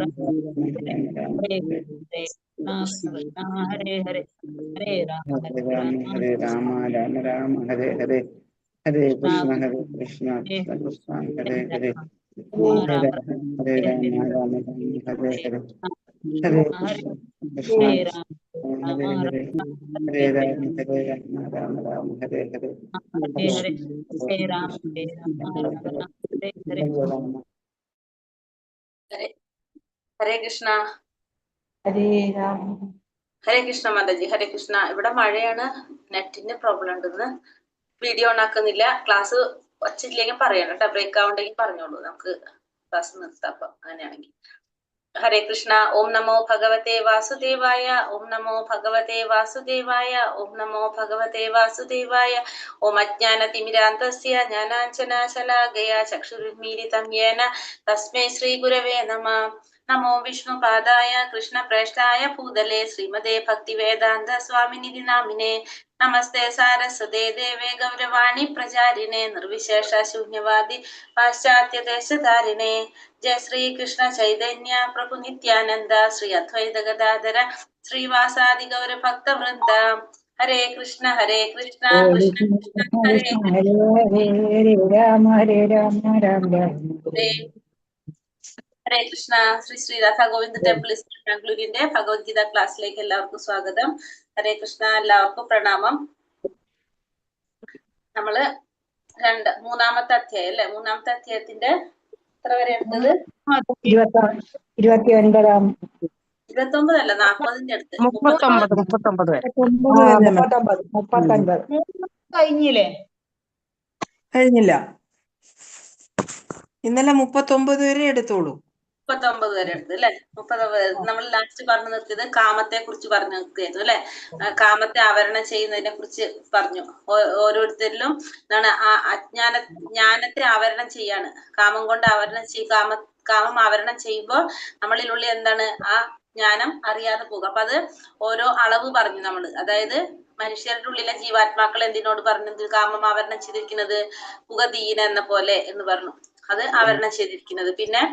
Hare Hare Hare Rama Hare Rama Rama Rama Hare Hare Hare Krishna Krishna Krishna Hare Hare Hare Rama Rama Rama Hare Hare Hare Krishna Krishna Hare Hare Hare Rama Rama Rama Hare Hare ഹരേ കൃഷ്ണ. ഹരേ രാമ. ഹരേ കൃഷ്ണ മാതാജി. ഹരേ കൃഷ്ണ. ഇവിടെ മഴയാണ്, നെറ്റിന് problem ഉണ്ടെന്ന്. Video on ആക്കുന്നില്ല. Class വച്ചില്ലെങ്കിൽ പറയണം കേട്ടോ. Break ആവുണ്ടെങ്കിൽ പറഞ്ഞോളൂ, നമുക്ക് ക്ലാസ് നിർത്താം. അപ്പൊ അങ്ങനെയാണെങ്കിൽ ഹരേ കൃഷ്ണ. ഓം നമോ ഭഗവതേ വാസുദേവായ. ഓം നമോ ഭഗവതേ വാസുദേവായ. ഓം നമോ ഭഗവതേ വാസുദേവായ. ഓം അജ്ഞാനതിമിരാന്തസ്യ ജ്ഞാനാഞ്ജനശലാകയ ചക്ഷുരുന്മീലിതം യേന തസ്മൈ ശ്രീ ഗുരവേ നമഃ. നമോ വിഷ്ണുപാദായ കൃഷ്ണപ്രേഷ്ഠായ ഭൂതലേ ശ്രീമതേ ഭക്തിവേദാന്ത സ്വാമിനിധി നാമിനെ. നമസ്തേ സാരസ്വതേ ദേവേ ഗൗരവാണി പ്രചാരിണേ നിർവിശേഷ ശൂന്യവാദി പാശ്ചാത്യദേശധാരിണേ. ജയ ശ്രീ കൃഷ്ണ ചൈതന്യ പ്രഭു നിത്യാനന്ദ ശ്രീ അദ്വൈത ഗദാധര ശ്രീവാസാദി ഗൗര ഭക്ത വൃന്ദ. ഹരേ കൃഷ്ണ കൃഷ്ണ കൃഷ്ണ ഹരേ ഹരേ രാമ ഹരേ രാമ രാമ രാമ. ഹരേ കൃഷ്ണ. ശ്രീ രാധ ഗോവിന്ദ് ടെമ്പിൾ ബാംഗ്ലൂരിന്റെ ഭഗവത്ഗീത ക്ലാസ്സിലേക്ക് എല്ലാവർക്കും സ്വാഗതം. ഹരേ കൃഷ്ണ. എല്ലാവർക്കും പ്രണാമം. നമ്മള് മൂന്നാമത്തെ അധ്യായം അല്ലെ? മൂന്നാമത്തെ അധ്യായത്തിന്റെ എത്ര വരെ എടുത്തത്? 29. 29 അല്ല, 40ന്റെ അടുത്ത്. 39 കഴിഞ്ഞില്ലേ? കഴിഞ്ഞില്ല. ഇന്നലെ 39 വരെ എടുത്തോളൂ. 39 വരെ എടുത്തു അല്ലെ? 39 നമ്മൾ ലാസ്റ്റ് പറഞ്ഞു നിർത്തിയത് കാമത്തെ കുറിച്ച് പറഞ്ഞു നിർത്തിയായിരുന്നു അല്ലെ? കാമത്തെ ആവരണം ചെയ്യുന്നതിനെ കുറിച്ച് പറഞ്ഞു. ഓരോരുത്തരിലും എന്താണ് ജ്ഞാനത്തെ ആവരണം ചെയ്യാണ്. കാമം കൊണ്ട് ആവരണം കാമം ആവരണം ചെയ്യുമ്പോൾ നമ്മളിലുള്ള എന്താണ് ആ ജ്ഞാനം അറിയാതെ പോകും. അപ്പൊ അത് ഓരോ അളവ് പറഞ്ഞു നമ്മള്. അതായത് മനുഷ്യരുടെ ഉള്ളിലെ ജീവാത്മാക്കൾ എന്തിനോട് പറഞ്ഞു? കാമം ആവരണം ചെയ്തിരിക്കുന്നത് പുകതീന എന്ന പോലെ എന്ന് പറഞ്ഞു. അത് ആവരണം ചെയ്തിരിക്കുന്നത്. പിന്നെ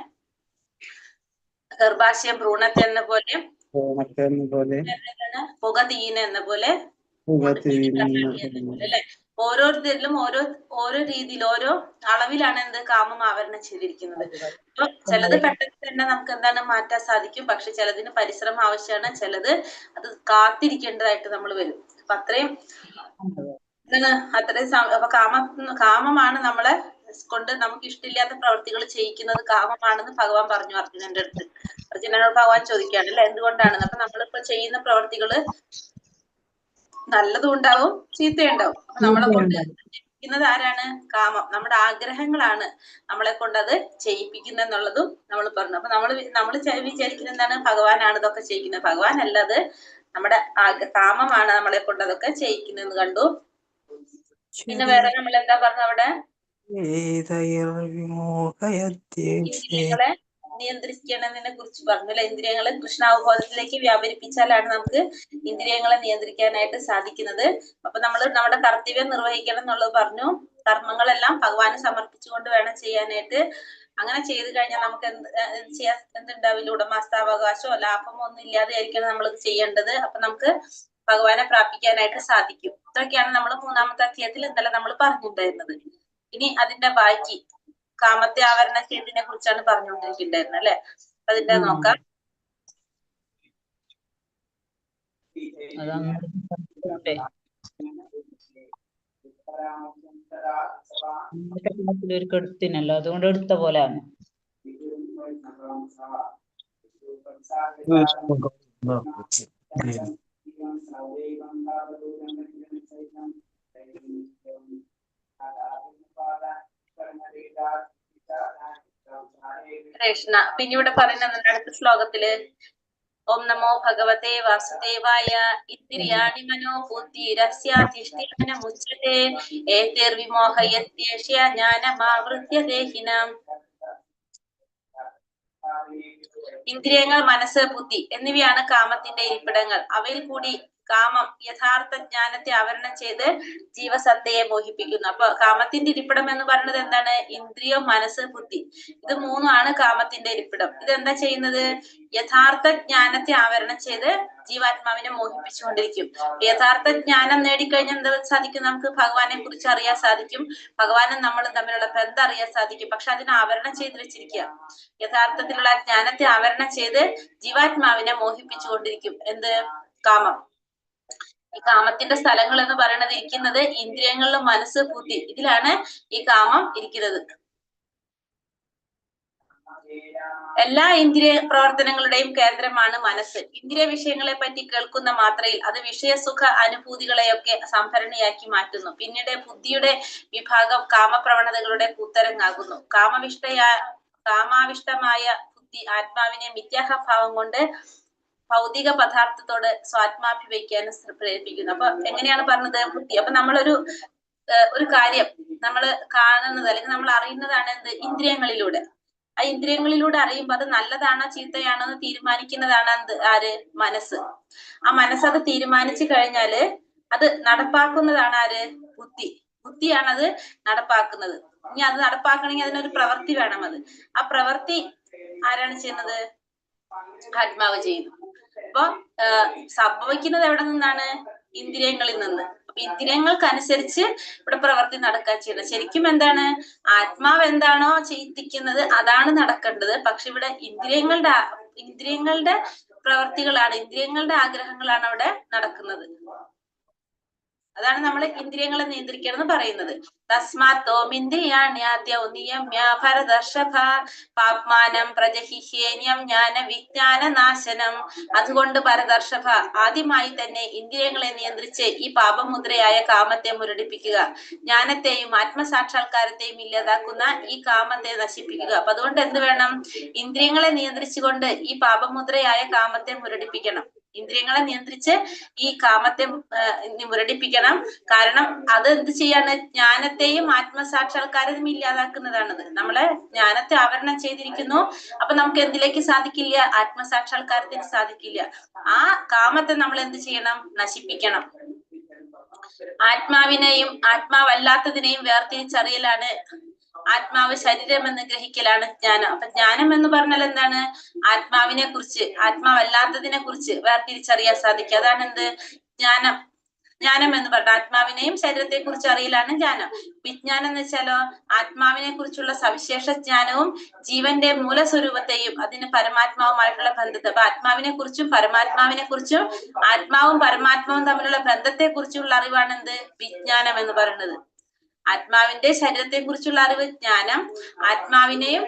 ഗർഭാശയം ഭ്രൂണത്തെ എന്ന പോലെ, പുകതീന എന്ന പോലെ അല്ലെ? ഓരോരുത്തരിലും ഓരോ രീതിയിൽ ഓരോ അളവിലാണ് എന്ത് കാമം ആവരണം ചെയ്തിരിക്കുന്നത്. അപ്പൊ ചിലത് പെട്ടെന്ന് തന്നെ നമുക്ക് എന്താണ് മാറ്റാൻ സാധിക്കും. പക്ഷെ ചിലതിന് പരിശ്രമം ആവശ്യമാണ്. ചിലത് അത് കാത്തിരിക്കേണ്ടതായിട്ട് നമ്മൾ വരും. അപ്പൊ അത്രയും അപ്പൊ കാമമാണ് നമ്മളെ കൊണ്ട് നമുക്ക് ഇഷ്ടമില്ലാത്ത പ്രവൃത്തികൾ ചെയ്യിക്കുന്നത്. കാമമാണെന്ന് ഭഗവാൻ പറഞ്ഞു അർജുനന്റെ അടുത്ത്. അർജുനനോട് ഭഗവാൻ ചോദിക്കാണ് അല്ലെ എന്തുകൊണ്ടാണെന്ന്. അപ്പൊ നമ്മളിപ്പോ ചെയ്യുന്ന പ്രവൃത്തികള് നല്ലതും ഉണ്ടാവും ചീത്തയുണ്ടാവും. അപ്പൊ നമ്മളെ കൊണ്ട് ചെയ്യിപ്പിക്കുന്നത് ആരാണ്? കാമം. നമ്മുടെ ആഗ്രഹങ്ങളാണ് നമ്മളെ കൊണ്ട് അത് ചെയ്യിപ്പിക്കുന്നത് എന്നുള്ളതും നമ്മൾ പറഞ്ഞു. അപ്പൊ നമ്മൾ വിചാരിക്കുന്നത് എന്താണ്? ഭഗവാനാണ് ഇതൊക്കെ ചെയ്യിക്കുന്നത്. ഭഗവാൻ അല്ലത് നമ്മുടെ കാമമാണ് നമ്മളെ കൊണ്ട് അതൊക്കെ ചെയ്യിക്കുന്നതെന്ന് കണ്ടു. പിന്നെ വേറെ നമ്മൾ എന്താ പറഞ്ഞു അവിടെ? ഇന്ദ്രിയങ്ങളെ നിയന്ത്രിക്കുന്നതിനെ കുറിച്ച് പറഞ്ഞു അല്ലെ? ഇന്ദ്രിയങ്ങളെ കൃഷ്ണാവബോധത്തിലേക്ക് വ്യാപരിപ്പിച്ചാലാണ് നമുക്ക് ഇന്ദ്രിയങ്ങളെ നിയന്ത്രിക്കാനായിട്ട് സാധിക്കുന്നത്. അപ്പൊ നമ്മൾ നമ്മുടെ കർത്തവ്യം നിർവഹിക്കണം എന്നുള്ളത് പറഞ്ഞു. കർമ്മങ്ങളെല്ലാം ഭഗവാന് സമർപ്പിച്ചുകൊണ്ട് വേണം ചെയ്യാനായിട്ട്. അങ്ങനെ ചെയ്തു കഴിഞ്ഞാൽ നമുക്ക് എന്തുണ്ടാവില്ല? ഉടമസ്ഥാവകാശമോ ലാഭമോ ഒന്നും ഇല്ലാതെ ആയിരിക്കണം നമ്മൾ ചെയ്യേണ്ടത്. അപ്പൊ നമുക്ക് ഭഗവാനെ പ്രാപിക്കാനായിട്ട് സാധിക്കും. ഇതൊക്കെയാണ് നമ്മൾ മൂന്നാമത്തെ അധ്യായത്തിൽ ഇന്നലെ നമ്മൾ പറഞ്ഞിട്ടുണ്ടായിരുന്നത്. ഇനി അതിന്റെ ബാക്കി കാമത്തെ ആവരണം ചെയ്തതിനെ കുറിച്ചാണ് പറഞ്ഞുകൊണ്ടിരിക്കുന്നുണ്ടായിരുന്നത് അല്ലെ? അതിന്റെ നോക്കാം. എടുത്തിനല്ലോ, അതുകൊണ്ട് എടുത്ത പോലെയാണ്. കൃഷ്ണ. പിന്നെ ഇവിടെ പറയുന്നത് അടുത്ത ശ്ലോകത്തില് ഓം നമോ ഭഗവതേ വാസുദേവായ. ഇന്ദ്രിയാണി മനോ ബുദ്ധിരസ്യാധിഷ്ഠാനമുച്യതേ ഏതൈർവിമോഹയത്യേഷ്യ ജ്ഞാനമാവൃത്യ ദേഹിനാം. ഇന്ദ്രിയങ്ങൾ, മനസ്സ്, ബുദ്ധി എന്നിവയാണ് കാമത്തിന്റെ ഇരിപ്പിടങ്ങൾ. അവയിൽ കൂടി കാമം യഥാർത്ഥ ജ്ഞാനത്തെ ആവരണം ചെയ്ത് ജീവസത്തയെ മോഹിപ്പിക്കുന്നു. അപ്പൊ കാമത്തിന്റെ ഇരിപ്പിടം എന്ന് പറയുന്നത് എന്താണ്? ഇന്ദ്രിയം, മനസ്സ്, ബുദ്ധി. ഇത് മൂന്നുമാണ് കാമത്തിന്റെ ഇരിപ്പിടം. ഇതെന്താ ചെയ്യുന്നത്? യഥാർത്ഥ ജ്ഞാനത്തെ ആവരണം ചെയ്ത് ജീവാത്മാവിനെ മോഹിപ്പിച്ചുകൊണ്ടിരിക്കും. യഥാർത്ഥ ജ്ഞാനം നേടിക്കഴിഞ്ഞാൽ എന്താ സാധിക്കും? നമുക്ക് ഭഗവാനെ കുറിച്ച് അറിയാൻ സാധിക്കും, ഭഗവാനും നമ്മളും തമ്മിലുള്ള ബന്ധം അറിയാൻ സാധിക്കും. പക്ഷെ അതിനെ ആവരണം ചെയ്ത് വെച്ചിരിക്കുക. യഥാർത്ഥത്തിലുള്ള ജ്ഞാനത്തെ ആവരണം ചെയ്ത് ജീവാത്മാവിനെ മോഹിപ്പിച്ചുകൊണ്ടിരിക്കും. എന്ത്? കാമം. ഈ കാമത്തിന്റെ സ്ഥലങ്ങൾ എന്ന് പറയുന്നത് ഇരിക്കുന്നത് ഇന്ദ്രിയങ്ങളിലും മനസ്സ്, ബുദ്ധി, ഇതിലാണ് ഈ കാമം ഇരിക്കുന്നത്. എല്ലാ ഇന്ദ്രിയ പ്രവർത്തനങ്ങളുടെയും കേന്ദ്രമാണ് മനസ്സ്. ഇന്ദ്രിയ വിഷയങ്ങളെ പറ്റി കേൾക്കുന്ന മാത്രയിൽ അത് വിഷയസുഖ അനുഭൂതികളെയൊക്കെ സംഭരണിയാക്കി മാറ്റുന്നു. പിന്നീട് ബുദ്ധിയുടെ വിഭാഗം കാമപ്രവണതകളുടെ കൂത്തരങ്ങാകുന്നു. കാമാവിഷ്ടമായ ബുദ്ധി ആത്മാവിനെ മിഥ്യാഭാവം കൊണ്ട് ഭൗതിക പദാർത്ഥത്തോട് സ്വാത്മാഭിവയ്ക്കാനും പ്രേരിപ്പിക്കുന്നു. അപ്പൊ എങ്ങനെയാണ് പറഞ്ഞത്? ബുദ്ധി. അപ്പൊ നമ്മളൊരു കാര്യം നമ്മൾ കാണുന്നത് അല്ലെങ്കിൽ നമ്മൾ അറിയുന്നതാണ് എന്ത്? ഇന്ദ്രിയങ്ങളിലൂടെ. ആ ഇന്ദ്രിയങ്ങളിലൂടെ അറിയുമ്പോൾ അത് നല്ലതാണോ ചീത്തയാണോ എന്ന് തീരുമാനിക്കുന്നതാണ് എന്ത്? ആര്? മനസ്സ്. ആ മനസ്സത് തീരുമാനിച്ചു കഴിഞ്ഞാല് അത് നടപ്പാക്കുന്നതാണ് ആര്? ബുദ്ധി. ബുദ്ധിയാണ് അത് നടപ്പാക്കുന്നത്. ഇനി അത് നടപ്പാക്കണമെങ്കിൽ അതിനൊരു പ്രവൃത്തി വേണം. ആ പ്രവൃത്തി ആരാണ് ചെയ്യുന്നത്? ആത്മാവ് ചെയ്യുന്നു. അപ്പൊ സംഭവിക്കുന്നത് എവിടെ നിന്നാണ്? ഇന്ദ്രിയങ്ങളിൽ നിന്ന്. അപ്പൊ ഇന്ദ്രിയങ്ങൾക്കനുസരിച്ച് ഇവിടെ പ്രവൃത്തി നടക്കാൻ ചെയ്യണം. ശരിക്കും എന്താണ്? ആത്മാവ് എന്താണോ ചിന്തിക്കുന്നത് അതാണ് നടക്കേണ്ടത്. പക്ഷെ ഇവിടെ ഇന്ദ്രിയങ്ങളുടെ പ്രവൃത്തികളാണ്, ഇന്ദ്രിയങ്ങളുടെ ആഗ്രഹങ്ങളാണ് അവിടെ നടക്കുന്നത്. അതാണ് നമ്മൾ ഇന്ദ്രിയങ്ങളെ നിയന്ത്രിക്കണം എന്ന് പറയുന്നത്. പാപ്മാനം പ്രജഹിഹ്യേന്യം ജ്ഞാന വിജ്ഞാന നാശനം. അതുകൊണ്ട് പരദർശഭ, ആദ്യമായി തന്നെ ഇന്ദ്രിയങ്ങളെ നിയന്ത്രിച്ച് ഈ പാപമുദ്രയായ കാമത്തെ മുരടിപ്പിക്കുക. ജ്ഞാനത്തെയും ആത്മസാക്ഷാത്കാരത്തെയും ഇല്ലാതാക്കുന്ന ഈ കാമത്തെ നശിപ്പിക്കുക. അപ്പൊ അതുകൊണ്ട് എന്ത് വേണം? ഇന്ദ്രിയങ്ങളെ നിയന്ത്രിച്ചുകൊണ്ട് ഈ പാപമുദ്രയായ കാമത്തെ മുരടിപ്പിക്കണം. ഇന്ദ്രിയങ്ങളെ നിയന്ത്രിച്ച് ഈ കാമത്തെ മുരടിപ്പിക്കണം. കാരണം അത് എന്ത് ചെയ്യാണ്? ജ്ഞാനത്തെയും ആത്മസാക്ഷാത്കാരത്തെയും ഇല്ലാതാക്കുന്നതാണത്. നമ്മളെ ജ്ഞാനത്തെ ആവരണം ചെയ്തിരിക്കുന്നു. അപ്പൊ നമുക്ക് എന്തിലേക്ക് സാധിക്കില്ല? ആത്മസാക്ഷാത്കാരത്തിന് സാധിക്കില്ല. ആ കാമത്തെ നമ്മൾ എന്ത് ചെയ്യണം? നശിപ്പിക്കണം. ആത്മാവിനെയും ആത്മാവല്ലാത്തതിനെയും വേർതിരിച്ചറിയലാണ്. ആത്മാവ് ശരീരം എന്ന് ഗ്രഹിക്കലാണ് ജ്ഞാനം. അപ്പൊ ജ്ഞാനം എന്ന് പറഞ്ഞാൽ എന്താണ്? ആത്മാവിനെ കുറിച്ച്, ആത്മാവല്ലാത്തതിനെ കുറിച്ച് വേർതിരിച്ചറിയാൻ സാധിക്കുക. അതാണ് എന്ത്? ജ്ഞാനം. ജ്ഞാനം എന്ന് പറഞ്ഞാൽ ആത്മാവിനെയും ശരീരത്തെ കുറിച്ച് അറിയലാണ് ജ്ഞാനം. വിജ്ഞാനം എന്ന് വെച്ചാലോ ആത്മാവിനെ കുറിച്ചുള്ള സവിശേഷ ജ്ഞാനവും ജീവന്റെ മൂലസ്വരൂപത്തെയും അതിന് പരമാത്മാവുമായിട്ടുള്ള ബന്ധത്തെ. അപ്പൊ ആത്മാവിനെ കുറിച്ചും പരമാത്മാവിനെ കുറിച്ചും ആത്മാവും പരമാത്മാവും തമ്മിലുള്ള ബന്ധത്തെ കുറിച്ചുള്ള അറിവാണ് എന്ത്? വിജ്ഞാനം എന്ന് പറയുന്നത്. ആത്മാവിന്റെ ശരീരത്തെ കുറിച്ചുള്ള അറിവ് ജ്ഞാനം, ആത്മാവിനെയും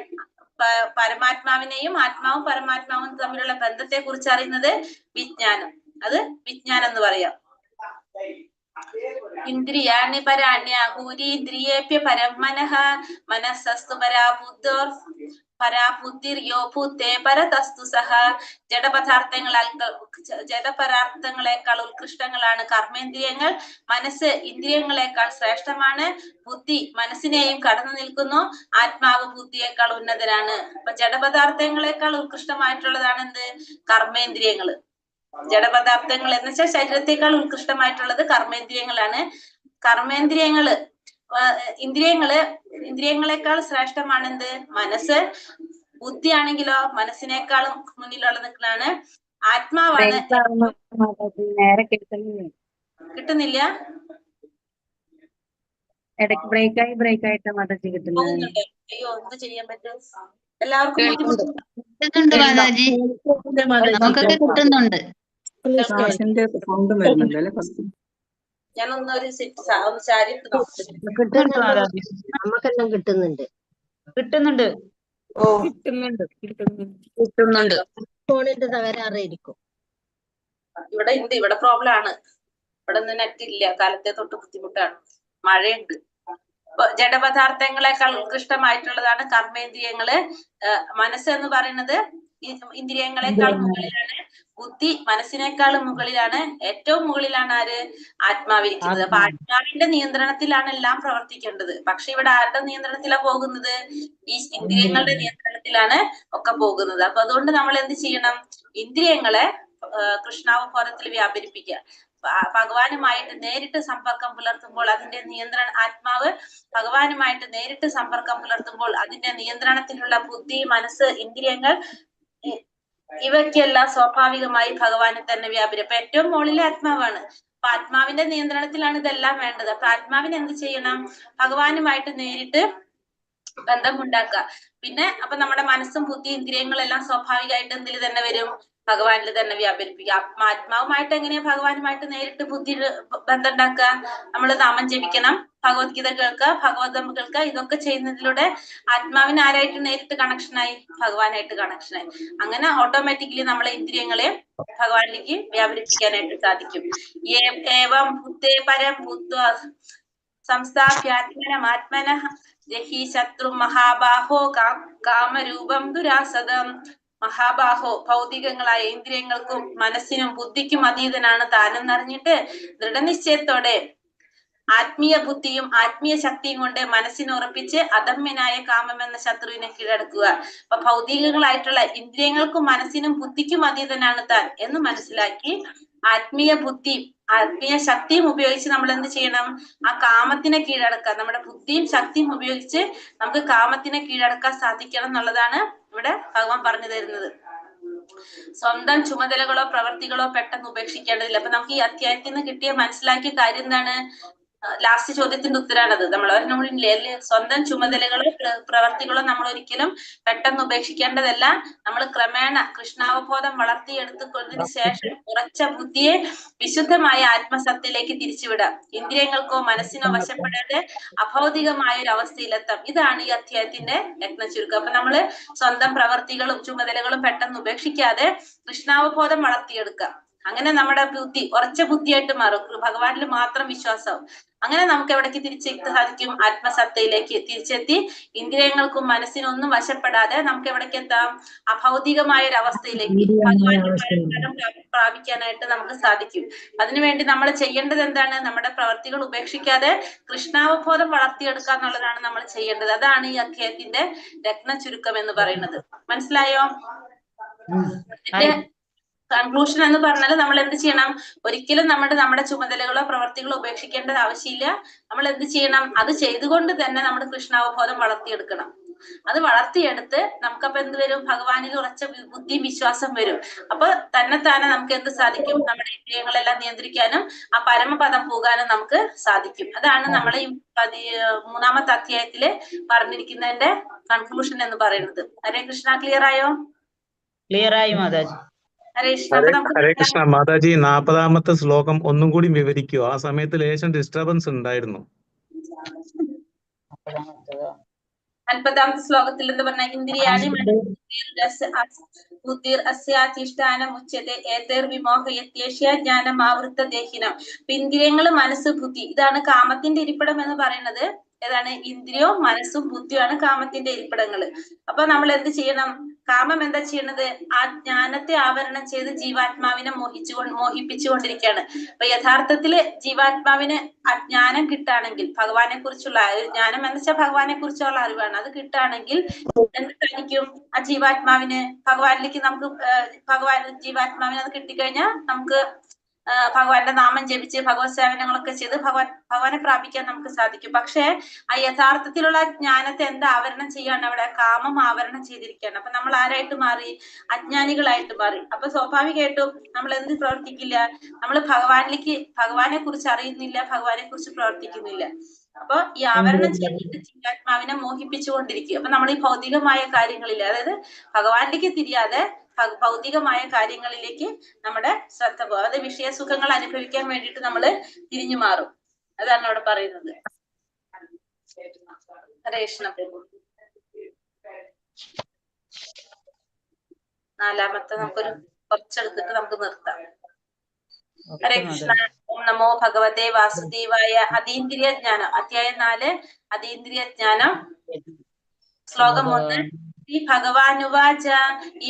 പരമാത്മാവിനെയും ആത്മാവും പരമാത്മാവും തമ്മിലുള്ള ബന്ധത്തെ കുറിച്ച് അറിയുന്നത് വിജ്ഞാനം. അത് വിജ്ഞാനം എന്ന് പറയാം. ഇന്ദ്രിയാണി പരാണ്യാഹൂരീന്ദ്രിയേഭ്യ പരം മനഃ മനസ്സസ്തു പരാബുദ്ധിർയോ ഭൂതേ പരതസ്തു സഹ. ജഡപദാർത്ഥങ്ങളെക്കാൾ ഉത്കൃഷ്ടങ്ങളാണ് കർമ്മേന്ദ്രിയങ്ങൾ. മനസ്സ് ഇന്ദ്രിയങ്ങളെക്കാൾ ശ്രേഷ്ഠമാണ്. ബുദ്ധി മനസ്സിനെയും കടന്നു നിൽക്കുന്നു. ആത്മാവ് ബുദ്ധിയേക്കാൾ ഉന്നതനാണ്. അപ്പൊ ജഡപദാർത്ഥങ്ങളെക്കാൾ ഉത്കൃഷ്ടമായിട്ടുള്ളതാണ് എന്ത്? കർമ്മേന്ദ്രിയങ്ങള്. ജഡപദാർത്ഥങ്ങൾ എന്ന് വെച്ചാൽ ശരീരത്തെക്കാൾ ഉത്കൃഷ്ടമായിട്ടുള്ളത് കർമ്മേന്ദ്രിയങ്ങളാണ്. ഇന്ദ്രിയങ്ങളെക്കാൾ ശ്രേഷ്ഠമാണ് എന്ത്? മനസ്സ്. ബുദ്ധിയാണെങ്കിലോ മനസ്സിനേക്കാളും മുന്നിലുള്ള നിൽക്കലാണ്. ആത്മാവാണ്. നേരെ കിട്ടുന്നില്ല. ഇടയ്ക്ക് ബ്രേക്ക് ആയിട്ട് മാതാജി കിട്ടുന്നത്. അയ്യോ, എന്ത് ചെയ്യാൻ പറ്റും? എല്ലാവർക്കും കിട്ടുന്നുണ്ട് മാതാജി, നമുക്കൊക്കെ കിട്ടുന്നുണ്ട്. ഞാനൊന്ന് ചാരി നമുക്കെല്ലാം കിട്ടുന്നുണ്ട്. കിട്ടുന്നുണ്ട്. ഓ കിട്ടുന്നുണ്ട്. ഫോണിന്റെ തകരാറായിരിക്കും. ഇവിടെ ഉണ്ട്, ഇവിടെ പ്രോബ്ലം ആണ്. ഇവിടെ ഒന്നും നെറ്റ് ഇല്ല. കാലത്തെ തൊട്ട് ബുദ്ധിമുട്ടാണ്, മഴയുണ്ട്. ജഡപദാർത്ഥങ്ങളെക്കാൾ ഉത്കൃഷ്ടമായിട്ടുള്ളതാണ് കർമ്മേന്ദ്രിയങ്ങള്. മനസ്സ് എന്ന് പറയുന്നത് ഇന്ദ്രിയങ്ങളെക്കാൾ മുകളിലാണ്. ബുദ്ധി മനസ്സിനേക്കാളും മുകളിലാണ്. ഏറ്റവും മുകളിലാണ് ആര്? ആത്മാവിരിക്കുന്നത്. അപ്പൊ ആത്മാവിന്റെ നിയന്ത്രണത്തിലാണ് എല്ലാം പ്രവർത്തിക്കേണ്ടത്. പക്ഷെ ഇവിടെ ആരുടെ നിയന്ത്രണത്തിലാണ് പോകുന്നത്? ഈ ഇന്ദ്രിയങ്ങളുടെ നിയന്ത്രണത്തിലാണ് ഒക്കെ പോകുന്നത്. അപ്പൊ അതുകൊണ്ട് നമ്മൾ എന്ത് ചെയ്യണം? ഇന്ദ്രിയങ്ങളെ കൃഷ്ണാവബോധത്തിൽ വ്യാപരിപ്പിക്കുക. ഭഗവാനുമായിട്ട് നേരിട്ട് സമ്പർക്കം പുലർത്തുമ്പോൾ അതിന്റെ ആത്മാവ് ഭഗവാനുമായിട്ട് നേരിട്ട് സമ്പർക്കം പുലർത്തുമ്പോൾ അതിന്റെ നിയന്ത്രണത്തിലുള്ള ബുദ്ധി, മനസ്സ്, ഇന്ദ്രിയങ്ങൾ ഇവയ്ക്കെല്ലാം സ്വാഭാവികമായി ഭഗവാനെ തന്നെ വ്യാപരും. അപ്പൊ ഏറ്റവും മുകളിലെ ആത്മാവാണ്. അപ്പൊ ആത്മാവിന്റെ നിയന്ത്രണത്തിലാണ് ഇതെല്ലാം വേണ്ടത്. അപ്പൊ ആത്മാവിന് എന്ത് ചെയ്യണം? ഭഗവാനുമായിട്ട് നേരിട്ട് ബന്ധമുണ്ടാക്കുക. പിന്നെ അപ്പൊ നമ്മുടെ മനസ്സും ബുദ്ധി ഇന്ദ്രിയങ്ങളെല്ലാം സ്വാഭാവികമായിട്ട് എന്തിൽ തന്നെ വരും? ഭഗവാനിൽ തന്നെ വ്യാപരിപ്പിക്കുക. ആത്മാവുമായിട്ട് എങ്ങനെയാ ഭഗവാനുമായിട്ട് നേരിട്ട് ബുദ്ധി ബന്ധം ഉണ്ടാക്കുക? നമ്മൾ നാമം ജപിക്കണം, ഭഗവത്ഗീത കേൾക്കുക, ഭഗവതം കേൾക്കുക. ഇതൊക്കെ ചെയ്യുന്നതിലൂടെ ആത്മാവിന് ആരായിട്ട് നേരിട്ട് കണക്ഷനായി? ഭഗവാനായിട്ട് കണക്ഷനായി. അങ്ങനെ ഓട്ടോമാറ്റിക്കലി നമ്മളെ ഇന്ദ്രിയങ്ങളെ ഭഗവാനിലേക്ക് വ്യാപരിപ്പിക്കാനായിട്ട് സാധിക്കും. ഏവം ബുദ്ധേ പരം ബുദ്ധ സംസ്ഥാപ്യാത്മനമാത്മന ജഹി ശത്രു മഹാബാഹോ കാമരൂപം ദുരാസദം. മഹാബാഹോ, ഭൗതികങ്ങളായ ഇന്ദ്രിയങ്ങൾക്കും മനസ്സിനും ബുദ്ധിക്കും അതീതനാണ് താനെന്നറിഞ്ഞിട്ട് ദൃഢനിശ്ചയത്തോടെ ആത്മീയ ബുദ്ധിയും ആത്മീയ ശക്തിയും കൊണ്ട് മനസ്സിനെ ഉറപ്പിച്ച് അദമ്യനായ കാമം എന്ന ശത്രുവിനെ കീഴടക്കുക. അപ്പൊ ഭൗതികങ്ങളായിട്ടുള്ള ഇന്ദ്രിയങ്ങൾക്കും മനസ്സിനും ബുദ്ധിക്കും അതീതനാണ് താൻ എന്ന് മനസ്സിലാക്കി ആത്മീയ ബുദ്ധി ആത്മീയ ശക്തിയും ഉപയോഗിച്ച് നമ്മൾ എന്ത് ചെയ്യണം? ആ കാമത്തിനെ കീഴടക്കാൻ നമ്മുടെ ബുദ്ധിയും ശക്തിയും ഉപയോഗിച്ച് നമുക്ക് കാമത്തിനെ കീഴടക്കാൻ സാധിക്കണം എന്നുള്ളതാണ് ഇവിടെ ഭഗവാൻ പറഞ്ഞു തരുന്നത്. സ്വന്തം ചുമതലകളോ പ്രവർത്തികളോ പെട്ടെന്ന് ഉപേക്ഷിക്കേണ്ടതില്ല. അപ്പൊ നമുക്ക് ഈ അധ്യായത്തിൽ നിന്ന് കിട്ടിയ മനസ്സിലാക്കിയ കാര്യം എന്താണ്? ലാസ്റ്റ് ചോദ്യത്തിന്റെ ഉത്തരാണത്. നമ്മൾ അവരിനുള്ളിലെ സ്വന്തം ചുമതലകളോ പ്രവർത്തികളോ നമ്മൾ ഒരിക്കലും പെട്ടെന്ന് ഉപേക്ഷിക്കേണ്ടതല്ല. നമ്മൾ ക്രമേണ കൃഷ്ണാവബോധം വളർത്തിയെടുത്തതിന് ശേഷം ഉറച്ച ബുദ്ധിയെ വിശുദ്ധമായ ആത്മസത്യത്തിലേക്ക് തിരിച്ചുവിടാം. ഇന്ദ്രിയങ്ങൾക്കോ മനസ്സിനോ വശപ്പെടാതെ അഭൗതികമായ ഒരു അവസ്ഥയിലെത്താം. ഇതാണ് ഈ അധ്യായത്തിന്റെ രത്ന ചുരുക്കം. അപ്പൊ നമ്മള് സ്വന്തം പ്രവർത്തികളും ചുമതലകളും പെട്ടെന്ന് ഉപേക്ഷിക്കാതെ കൃഷ്ണാവബോധം വളർത്തിയെടുക്കാം. അങ്ങനെ നമ്മുടെ ബുദ്ധി ഉറച്ച ബുദ്ധിയായിട്ട് മാറും. ഭഗവാനിൽ മാത്രം വിശ്വാസം. അങ്ങനെ നമുക്ക് എവിടേക്ക് തിരിച്ചെത്തി സാധിക്കും? ആത്മസത്തയിലേക്ക് തിരിച്ചെത്തി ഇന്ദ്രിയങ്ങൾക്കും മനസ്സിനൊന്നും വശപ്പെടാതെ നമുക്ക് എവിടേക്ക് എത്താം? അഭൗതികമായ ഒരു അവസ്ഥയിലേക്ക് ഭഗവാന്റെ പരസ്പരം പ്രാപിക്കാനായിട്ട് നമുക്ക് സാധിക്കും. അതിനുവേണ്ടി നമ്മൾ ചെയ്യേണ്ടത് എന്താണ്? നമ്മുടെ പ്രവർത്തികൾ ഉപേക്ഷിക്കാതെ കൃഷ്ണാവബോധം വളർത്തിയെടുക്കുക എന്നുള്ളതാണ് നമ്മൾ ചെയ്യേണ്ടത്. അതാണ് ഈ അധ്യായത്തിന്റെ രത്ന ചുരുക്കം എന്ന് പറയുന്നത്. മനസ്സിലായോ? കൺക്ലൂഷൻ എന്ന് പറഞ്ഞാൽ നമ്മൾ എന്ത് ചെയ്യണം? ഒരിക്കലും നമ്മുടെ ചുമതലകളോ പ്രവർത്തികളോ ഉപേക്ഷിക്കേണ്ടത് ആവശ്യമില്ല. നമ്മൾ എന്ത് ചെയ്യണം? അത് ചെയ്തുകൊണ്ട് തന്നെ നമ്മുടെ കൃഷ്ണാവബോധം വളർത്തിയെടുക്കണം. അത് വളർത്തിയെടുത്ത് നമുക്കപ്പൊ എന്ത് വരും? ഭഗവാനിൽ ഉറച്ച ബുദ്ധിയും വിശ്വാസം വരും. അപ്പൊ തന്നെത്താനെ നമുക്ക് എന്ത് സാധിക്കും? നമ്മുടെ ഇന്ദ്രിയങ്ങളെല്ലാം നിയന്ത്രിക്കാനും ആ പരമപദം പോകാനും നമുക്ക് സാധിക്കും. അതാണ് നമ്മളെ ഈ 3-ാമത്തെ അധ്യായത്തില് പറഞ്ഞിരിക്കുന്നതിന്റെ കൺക്ലൂഷൻ എന്ന് പറയുന്നത്. ഹരേ കൃഷ്ണ, ക്ലിയർ ആയോ? ക്ലിയർ ആയി മാതാജി. ഹരേ കൃഷ്ണ മാതാജി. 40-ാമത്തെ ശ്ലോകം ഒന്നും കൂടി വിവരിക്കുവോ? ആ സമയത്ത് ലേശം ഡിസ്റ്റർബൻസ് ഉണ്ടായിരുന്നു. 40-ാമത്തെ ശ്ലോകത്തിൽ എന്ന് പറഞ്ഞ ഇന്ദ്രിയാണി ബുദ്ധിർ അസ്യാധിഷ്ഠാനം ഉച്ചത്തെ ഏതേർ വിമോഹയത്യേഷ്യ ജ്ഞാനം ആവൃത്ത ദേഹിനം. ഇന്ദ്രിയങ്ങള്, മനസ്സ്, ബുദ്ധി, ഇതാണ് കാമത്തിന്റെ ഇരിപ്പിടം എന്ന് പറയുന്നത്. ഏതാണ്? ഇന്ദ്രിയവും മനസ്സും ബുദ്ധിയാണ് കാമത്തിന്റെ ഇരിപ്പിടങ്ങള്. അപ്പൊ നമ്മൾ എന്ത് ചെയ്യണം? കാമം എന്താ ചെയ്യണത്? ആ ജ്ഞാനത്തെ ആവരണം ചെയ്ത് ജീവാത്മാവിനെ മോഹിപ്പിച്ചുകൊണ്ടിരിക്കുകയാണ്. അപ്പൊ യഥാർത്ഥത്തില് ജീവാത്മാവിന് അജ്ഞാനം കിട്ടുകയാണെങ്കിൽ, ഭഗവാനെ കുറിച്ചുള്ള ജ്ഞാനം എന്ന് വെച്ചാൽ ഭഗവാനെ കുറിച്ചുള്ള അറിവാണ്, അത് കിട്ടുകയാണെങ്കിൽ എന്ത് കാണിക്കും? ആ ജീവാത്മാവിന് ഭഗവാനിലേക്ക് നമുക്ക് ജീവാത്മാവിന് അത് കിട്ടിക്കഴിഞ്ഞാൽ നമുക്ക് ഭഗവാന്റെ നാമം ജപിച്ച് ഭഗവത് സേവനങ്ങളൊക്കെ ചെയ്ത് ഭഗവാനെ പ്രാപിക്കാൻ നമുക്ക് സാധിക്കും. പക്ഷെ ആ യഥാർത്ഥത്തിലുള്ള ജ്ഞാനത്തെ എന്താ ആവരണം ചെയ്യാണ്? അവിടെ കാമം ആവരണം ചെയ്തിരിക്കുകയാണ്. അപ്പൊ നമ്മൾ ആരായിട്ട് മാറി? അജ്ഞാനികളായിട്ട് മാറി. അപ്പൊ സ്വാഭാവികമായിട്ടും നമ്മൾ എന്ത് പ്രവർത്തിക്കില്ല? നമ്മൾ ഭഗവാനെ കുറിച്ച് അറിയുന്നില്ല, ഭഗവാനെ കുറിച്ച് പ്രവർത്തിക്കുന്നില്ല. അപ്പൊ ഈ ആവരണം ചെയ്തിട്ട് ജീവാത്മാവിനെ മോഹിപ്പിച്ചുകൊണ്ടിരിക്കും. അപ്പൊ നമ്മൾ ഈ ഭൗതികമായ കാര്യങ്ങളില്ല, അതായത് ഭഗവാനിലേക്ക് തിരിയാതെ ഭൗതികമായ കാര്യങ്ങളിലേക്ക് നമ്മുടെ ശ്രദ്ധ പോകും. അതായത് വിഷയസുഖങ്ങൾ അനുഭവിക്കാൻ വേണ്ടിയിട്ട് നമ്മൾ തിരിഞ്ഞു മാറും. അതാണ് അവിടെ പറയുന്നത്. ഹരേ കൃഷ്ണ. 4-ാമത്തെ നമുക്കൊരു കുറച്ചെടുത്തിട്ട് നമുക്ക് നിർത്താം. ഹരേ കൃഷ്ണ. ഓം നമോ ഭഗവതേ വാസുദേവായ. അതീന്ദ്രിയ ജ്ഞാനം, അധ്യായം 4, അതീന്ദ്രിയ ജ്ഞാനം. ശ്ലോകം 1. ഭഗവാനുവാച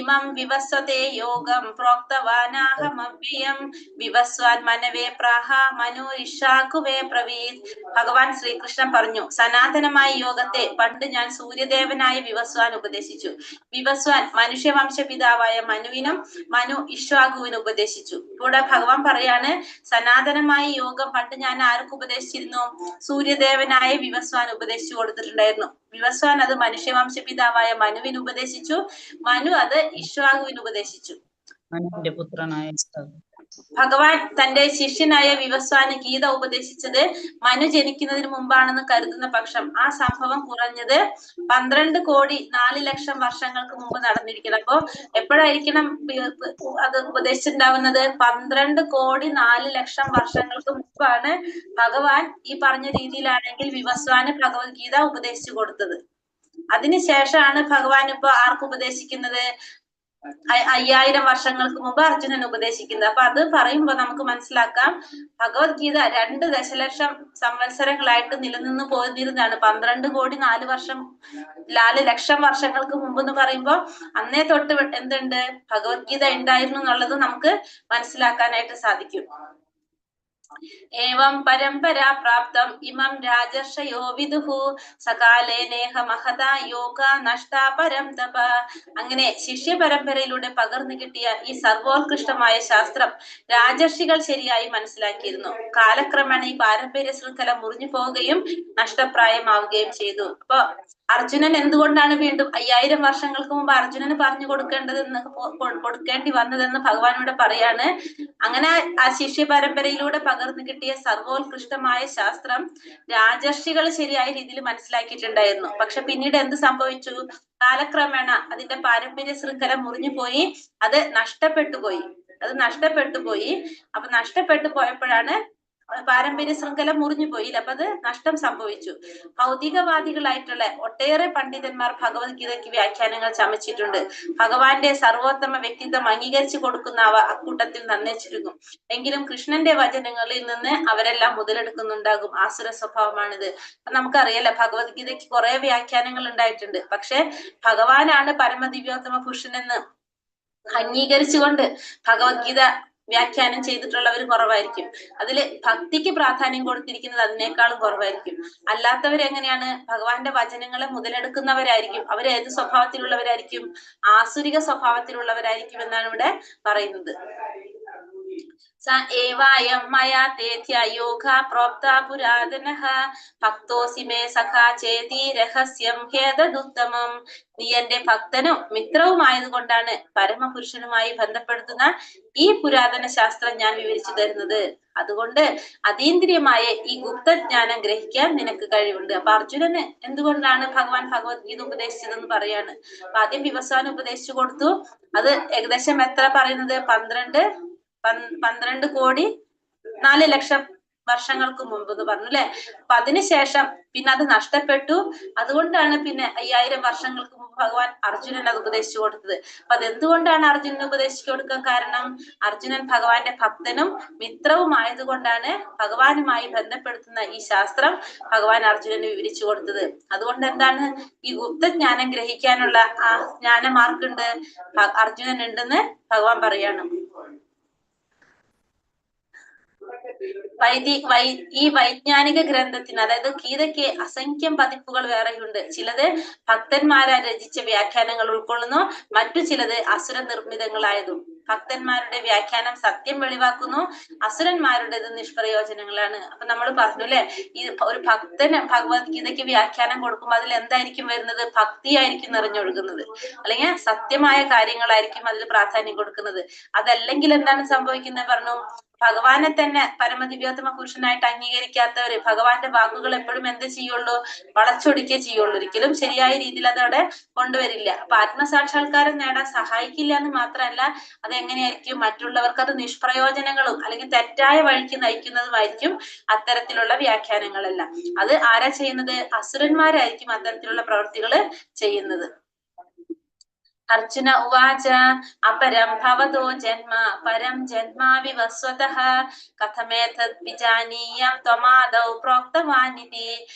ഇമം വിവസ്വതേ യോഗം പ്രോക്തവാനാഹമവ്യയം വിവസ്വാൻ മനവേ പ്രാഹ മനോരിഷാകുവേ പ്രവീത്. ഭഗവാൻ ശ്രീകൃഷ്ണൻ പറഞ്ഞു, സനാതനമായ യോഗത്തെ പണ്ട് ഞാൻ സൂര്യദേവനായ വിവസ്വാൻ ഉപദേശിച്ചു. വിവസ്വാൻ മനുഷ്യവംശ പിതാവായ മനുവിനും മനു ഇഷ്വാകുവിനും ഉപദേശിച്ചു. ഇവിടെ ഭഗവാൻ പറയാണ്, സനാതനമായ യോഗം പണ്ട് ഞാൻ ആർക്ക് ഉപദേശിച്ചിരുന്നു? സൂര്യദേവനായ വിവസ്വാൻ ഉപദേശിച്ചു കൊടുത്തിട്ടുണ്ടായിരുന്നു. വിവസ്വാൻ അത് മനുഷ്യവംശ പിതാവായ മനുവിന് ഉപദേശിച്ചു. മനു അത് ഇഷ്വാകുവിന് ഉപദേശിച്ചു. മനുവിന്റെ പുത്രനായ ഭഗവാൻ തന്റെ ശിഷ്യനായ വിവസ്വാന് ഗീത ഉപദേശിച്ചത് മനു ജനിക്കുന്നതിന് മുമ്പാണെന്ന് കരുതുന്ന പക്ഷം ആ സംഭവം കുറഞ്ഞത് 12,04,00,000 വർഷങ്ങൾക്ക് മുമ്പ് നടന്നിരിക്കണം. അപ്പോ എപ്പോഴായിരിക്കണം അത് ഉപദേശിച്ചിട്ടുണ്ടാവുന്നത്? 12,04,00,000 വർഷങ്ങൾക്ക് മുമ്പാണ് ഭഗവാൻ ഈ പറഞ്ഞ രീതിയിലാണെങ്കിൽ വിവസ്വാന് ഭഗവത്ഗീത ഉപദേശിച്ചു കൊടുത്തത്. അതിനുശേഷമാണ് ഭഗവാൻ ഇപ്പൊ ആർക്ക് ഉപദേശിക്കുന്നത്? 5000 വർഷങ്ങൾക്ക് മുമ്പ് അർജുനൻ ഉപദേശിക്കുന്നത്. അപ്പൊ അത് പറയുമ്പോ നമുക്ക് മനസ്സിലാക്കാം, ഭഗവത്ഗീത 2 ദശലക്ഷം സംവത്സരങ്ങളായിട്ട് നിലനിന്ന് പോയിരുന്നതാണ്. 12,04,00,000 വർഷങ്ങൾക്ക് മുമ്പ് എന്ന് പറയുമ്പോ അന്നേ തൊട്ട് എന്തുണ്ട്? ഭഗവത്ഗീത ഉണ്ടായിരുന്നു എന്നുള്ളത് നമുക്ക് മനസ്സിലാക്കാനായിട്ട് സാധിക്കും. ഏവം പരമ്പരാ പ്രാപ്തം ഇമം രാജർഷയോ വിദുഹു സകാലേ നേഹ മഹതാ യോഗ നഷ്ടാ പരം തപ. അങ്ങനെ ശിഷ്യ പരമ്പരയിലൂടെ പകർന്നു കിട്ടിയ ഈ സർവോത്കൃഷ്ടമായ ശാസ്ത്രം രാജർഷികൾ ശരിയായി മനസ്സിലാക്കിയിരുന്നു. കാലക്രമേണ ഈ പാരമ്പര്യ ശൃംഖല മുറിഞ്ഞു പോവുകയും നഷ്ടപ്രായമാവുകയും ചെയ്തു. അപ്പൊ അർജുനൻ എന്തുകൊണ്ടാണ് വീണ്ടും 5000 വർഷങ്ങൾക്ക് മുമ്പ് അർജുനന് പറഞ്ഞു കൊടുക്കേണ്ടി വന്നതെന്ന് ഭഗവാനോട് പറയാണ്. അങ്ങനെ ആ ശിഷ്യ പരമ്പരയിലൂടെ പകർന്നു കിട്ടിയ സർവോത്കൃഷ്ടമായ ശാസ്ത്രം രാജർഷികൾ ശരിയായ രീതിയിൽ മനസ്സിലാക്കിയിട്ടുണ്ടായിരുന്നു. പക്ഷെ പിന്നീട് എന്ത് സംഭവിച്ചു? കാലക്രമേണ അതിന്റെ പാരമ്പര്യ ശൃംഖല മുറിഞ്ഞു പോയി, അത് നഷ്ടപ്പെട്ടു പോയി. അപ്പൊ നഷ്ടപ്പെട്ടു പോയപ്പോഴാണ് പാരമ്പര്യ ശൃംഖല മുറിഞ്ഞു പോയില്ല, അപ്പൊ അത് നഷ്ടം സംഭവിച്ചു. ഭൗതികവാദികളായിട്ടുള്ള ഒട്ടേറെ പണ്ഡിതന്മാർ ഭഗവത്ഗീതയ്ക്ക് വ്യാഖ്യാനങ്ങൾ ചമച്ചിട്ടുണ്ട്. ഭഗവാന്റെ സർവോത്തമ വ്യക്തിത്വം അംഗീകരിച്ചു കൊടുക്കുന്നവ അക്കൂട്ടത്തിൽ നന്നേ ചുരുങ്ങും. എങ്കിലും കൃഷ്ണന്റെ വചനങ്ങളിൽ നിന്ന് അവരെല്ലാം മുതലെടുക്കുന്നുണ്ടാകും. ആസുര സ്വഭാവമാണിത്. നമുക്കറിയാലോ, ഭഗവത്ഗീതയ്ക്ക് കുറെ വ്യാഖ്യാനങ്ങൾ ഉണ്ടായിട്ടുണ്ട്. പക്ഷെ ഭഗവാനാണ് പരമദിവ്യോത്തമ പുരുഷനെന്ന് അംഗീകരിച്ചുകൊണ്ട് ഭഗവത്ഗീത വ്യാഖ്യാനം ചെയ്തിട്ടുള്ളവർ കുറവായിരിക്കും. അതില് ഭക്തിക്ക് പ്രാധാന്യം കൊടുത്തിരിക്കുന്നത് അതിനേക്കാളും കുറവായിരിക്കും. അല്ലാത്തവരെങ്ങനെയാണ്? ഭഗവാന്റെ വചനങ്ങളെ മുതലെടുക്കുന്നവരായിരിക്കും. അവർ ഏത് സ്വഭാവത്തിലുള്ളവരായിരിക്കും? ആസുരിക സ്വഭാവത്തിലുള്ളവരായിരിക്കും എന്നാണ് ഇവിടെ പറയുന്നത്. സ ഏവായം മയാ തേധ്യ യോഗ പ്രോക്ത പുരാതനഃ ഭക്തോസി മേ സഖാ ചേതി രഹസ്യം ഹേതദുത്തമം. നീ എന്റെ ഭക്തനും മിത്രവുമായതുകൊണ്ടാണ് പരമപുരുഷനുമായി ബന്ധപ്പെടുത്തുന്ന ഈ പുരാതന ശാസ്ത്രം ഞാൻ വിവരിച്ചു തരുന്നത്. അതുകൊണ്ട് അതീന്ദ്രിയമായ ഈ ഗുപ്തജ്ഞാനം ഗ്രഹിക്കാൻ നിനക്ക് കഴിവുണ്ട്. അപ്പൊ അർജുനന് എന്തുകൊണ്ടാണ് ഭഗവാൻ ഭഗവത്ഗീത ഉപദേശിച്ചതെന്ന് പറയാണ്. അപ്പൊ ആദ്യം വിവസ്വാൻ ഉപദേശിച്ചു കൊടുത്തു. അത് ഏകദേശം എത്ര പറയുന്നത്? 12,04,00,000 വർഷങ്ങൾക്ക് മുമ്പ് എന്ന് പറഞ്ഞു അല്ലെ. അപ്പൊ അതിനുശേഷം പിന്നെ അത് നഷ്ടപ്പെട്ടു. അതുകൊണ്ടാണ് പിന്നെ 5000 വർഷങ്ങൾക്ക് മുമ്പ് ഭഗവാൻ അർജുനൻ അത് ഉപദേശിച്ചു കൊടുത്തത്. അപ്പൊ അതെന്തുകൊണ്ടാണ് അർജുനന് ഉപദേശിച്ചു കൊടുക്കാൻ കാരണം? അർജുനൻ ഭഗവാന്റെ ഭക്തനും മിത്രവും ആയതുകൊണ്ടാണ് ഭഗവാനുമായി ബന്ധപ്പെടുത്തുന്ന ഈ ശാസ്ത്രം ഭഗവാൻ അർജുനന് വിവരിച്ചു കൊടുത്തത്. അതുകൊണ്ട് എന്താണ്? ഈ ഗുപ്തജ്ഞാനം ഗ്രഹിക്കാനുള്ള ആ ജ്ഞാനം ആർക്കുണ്ട്? അർജുനൻ ഉണ്ടെന്ന് ഭഗവാൻ പറയാണ്. ഈ വൈജ്ഞാനിക ഗ്രന്ഥത്തിന്, അതായത് ഗീതയ്ക്ക് അസംഖ്യം പതിപ്പുകൾ വേറെയുണ്ട്. ചിലത് ഭക്തന്മാരാ രചിച്ച വ്യാഖ്യാനങ്ങൾ ഉൾക്കൊള്ളുന്നു, മറ്റു ചിലത് അസുര നിർമ്മിതങ്ങളായതും. ഭക്തന്മാരുടെ വ്യാഖ്യാനം സത്യം വെളിവാക്കുന്നു, അസുരന്മാരുടേത് നിഷ്പ്രയോജനങ്ങളാണ്. അപ്പൊ നമ്മൾ പറഞ്ഞു അല്ലെ, ഈ ഒരു ഭക്തന് ഭഗവത്ഗീതയ്ക്ക് വ്യാഖ്യാനം കൊടുക്കുമ്പോൾ അതിൽ എന്തായിരിക്കും വരുന്നത്? ഭക്തിയായിരിക്കും നിറഞ്ഞൊഴുകുന്നത്, അല്ലെങ്കിൽ സത്യമായ കാര്യങ്ങളായിരിക്കും അതിൽ പ്രാധാന്യം കൊടുക്കുന്നത്. അതല്ലെങ്കിൽ എന്താണ് സംഭവിക്കുന്നത് പറഞ്ഞു? ഭഗവാനെ തന്നെ പരമദിവ്യോത്തമ പുരുഷനായിട്ട് അംഗീകരിക്കാത്തവര് ഭഗവാന്റെ വാക്കുകൾ എപ്പോഴും എന്ത് ചെയ്യുള്ളൂ? വളച്ചൊടിക്കേ ചെയ്യുള്ളൂ. ഒരിക്കലും ശരിയായ രീതിയിൽ അതവിടെ കൊണ്ടുവരില്ല. അപ്പൊ ആത്മസാക്ഷാത്കാരം നേടാൻ സഹായിക്കില്ല എന്ന് മാത്രമല്ല, അതെങ്ങനെയായിരിക്കും? മറ്റുള്ളവർക്ക് അത് നിഷ്പ്രയോജനങ്ങളും അല്ലെങ്കിൽ തെറ്റായ വഴിക്ക് നയിക്കുന്നതുമായിരിക്കും അത്തരത്തിലുള്ള വ്യാഖ്യാനങ്ങളെല്ലാം. അത് ആരാ ചെയ്യുന്നത്? അസുരന്മാരായിരിക്കും അത്തരത്തിലുള്ള പ്രവൃത്തികൾ ചെയ്യുന്നത്. അർജുന ഉവാച അപരം ഭവതോ ജന്മ പരം ജന്മാ വിവസ്വതഃ കഥമേതദ് വിജാനീയം ത്വമാദൗ പ്രോക്തവാനിതി.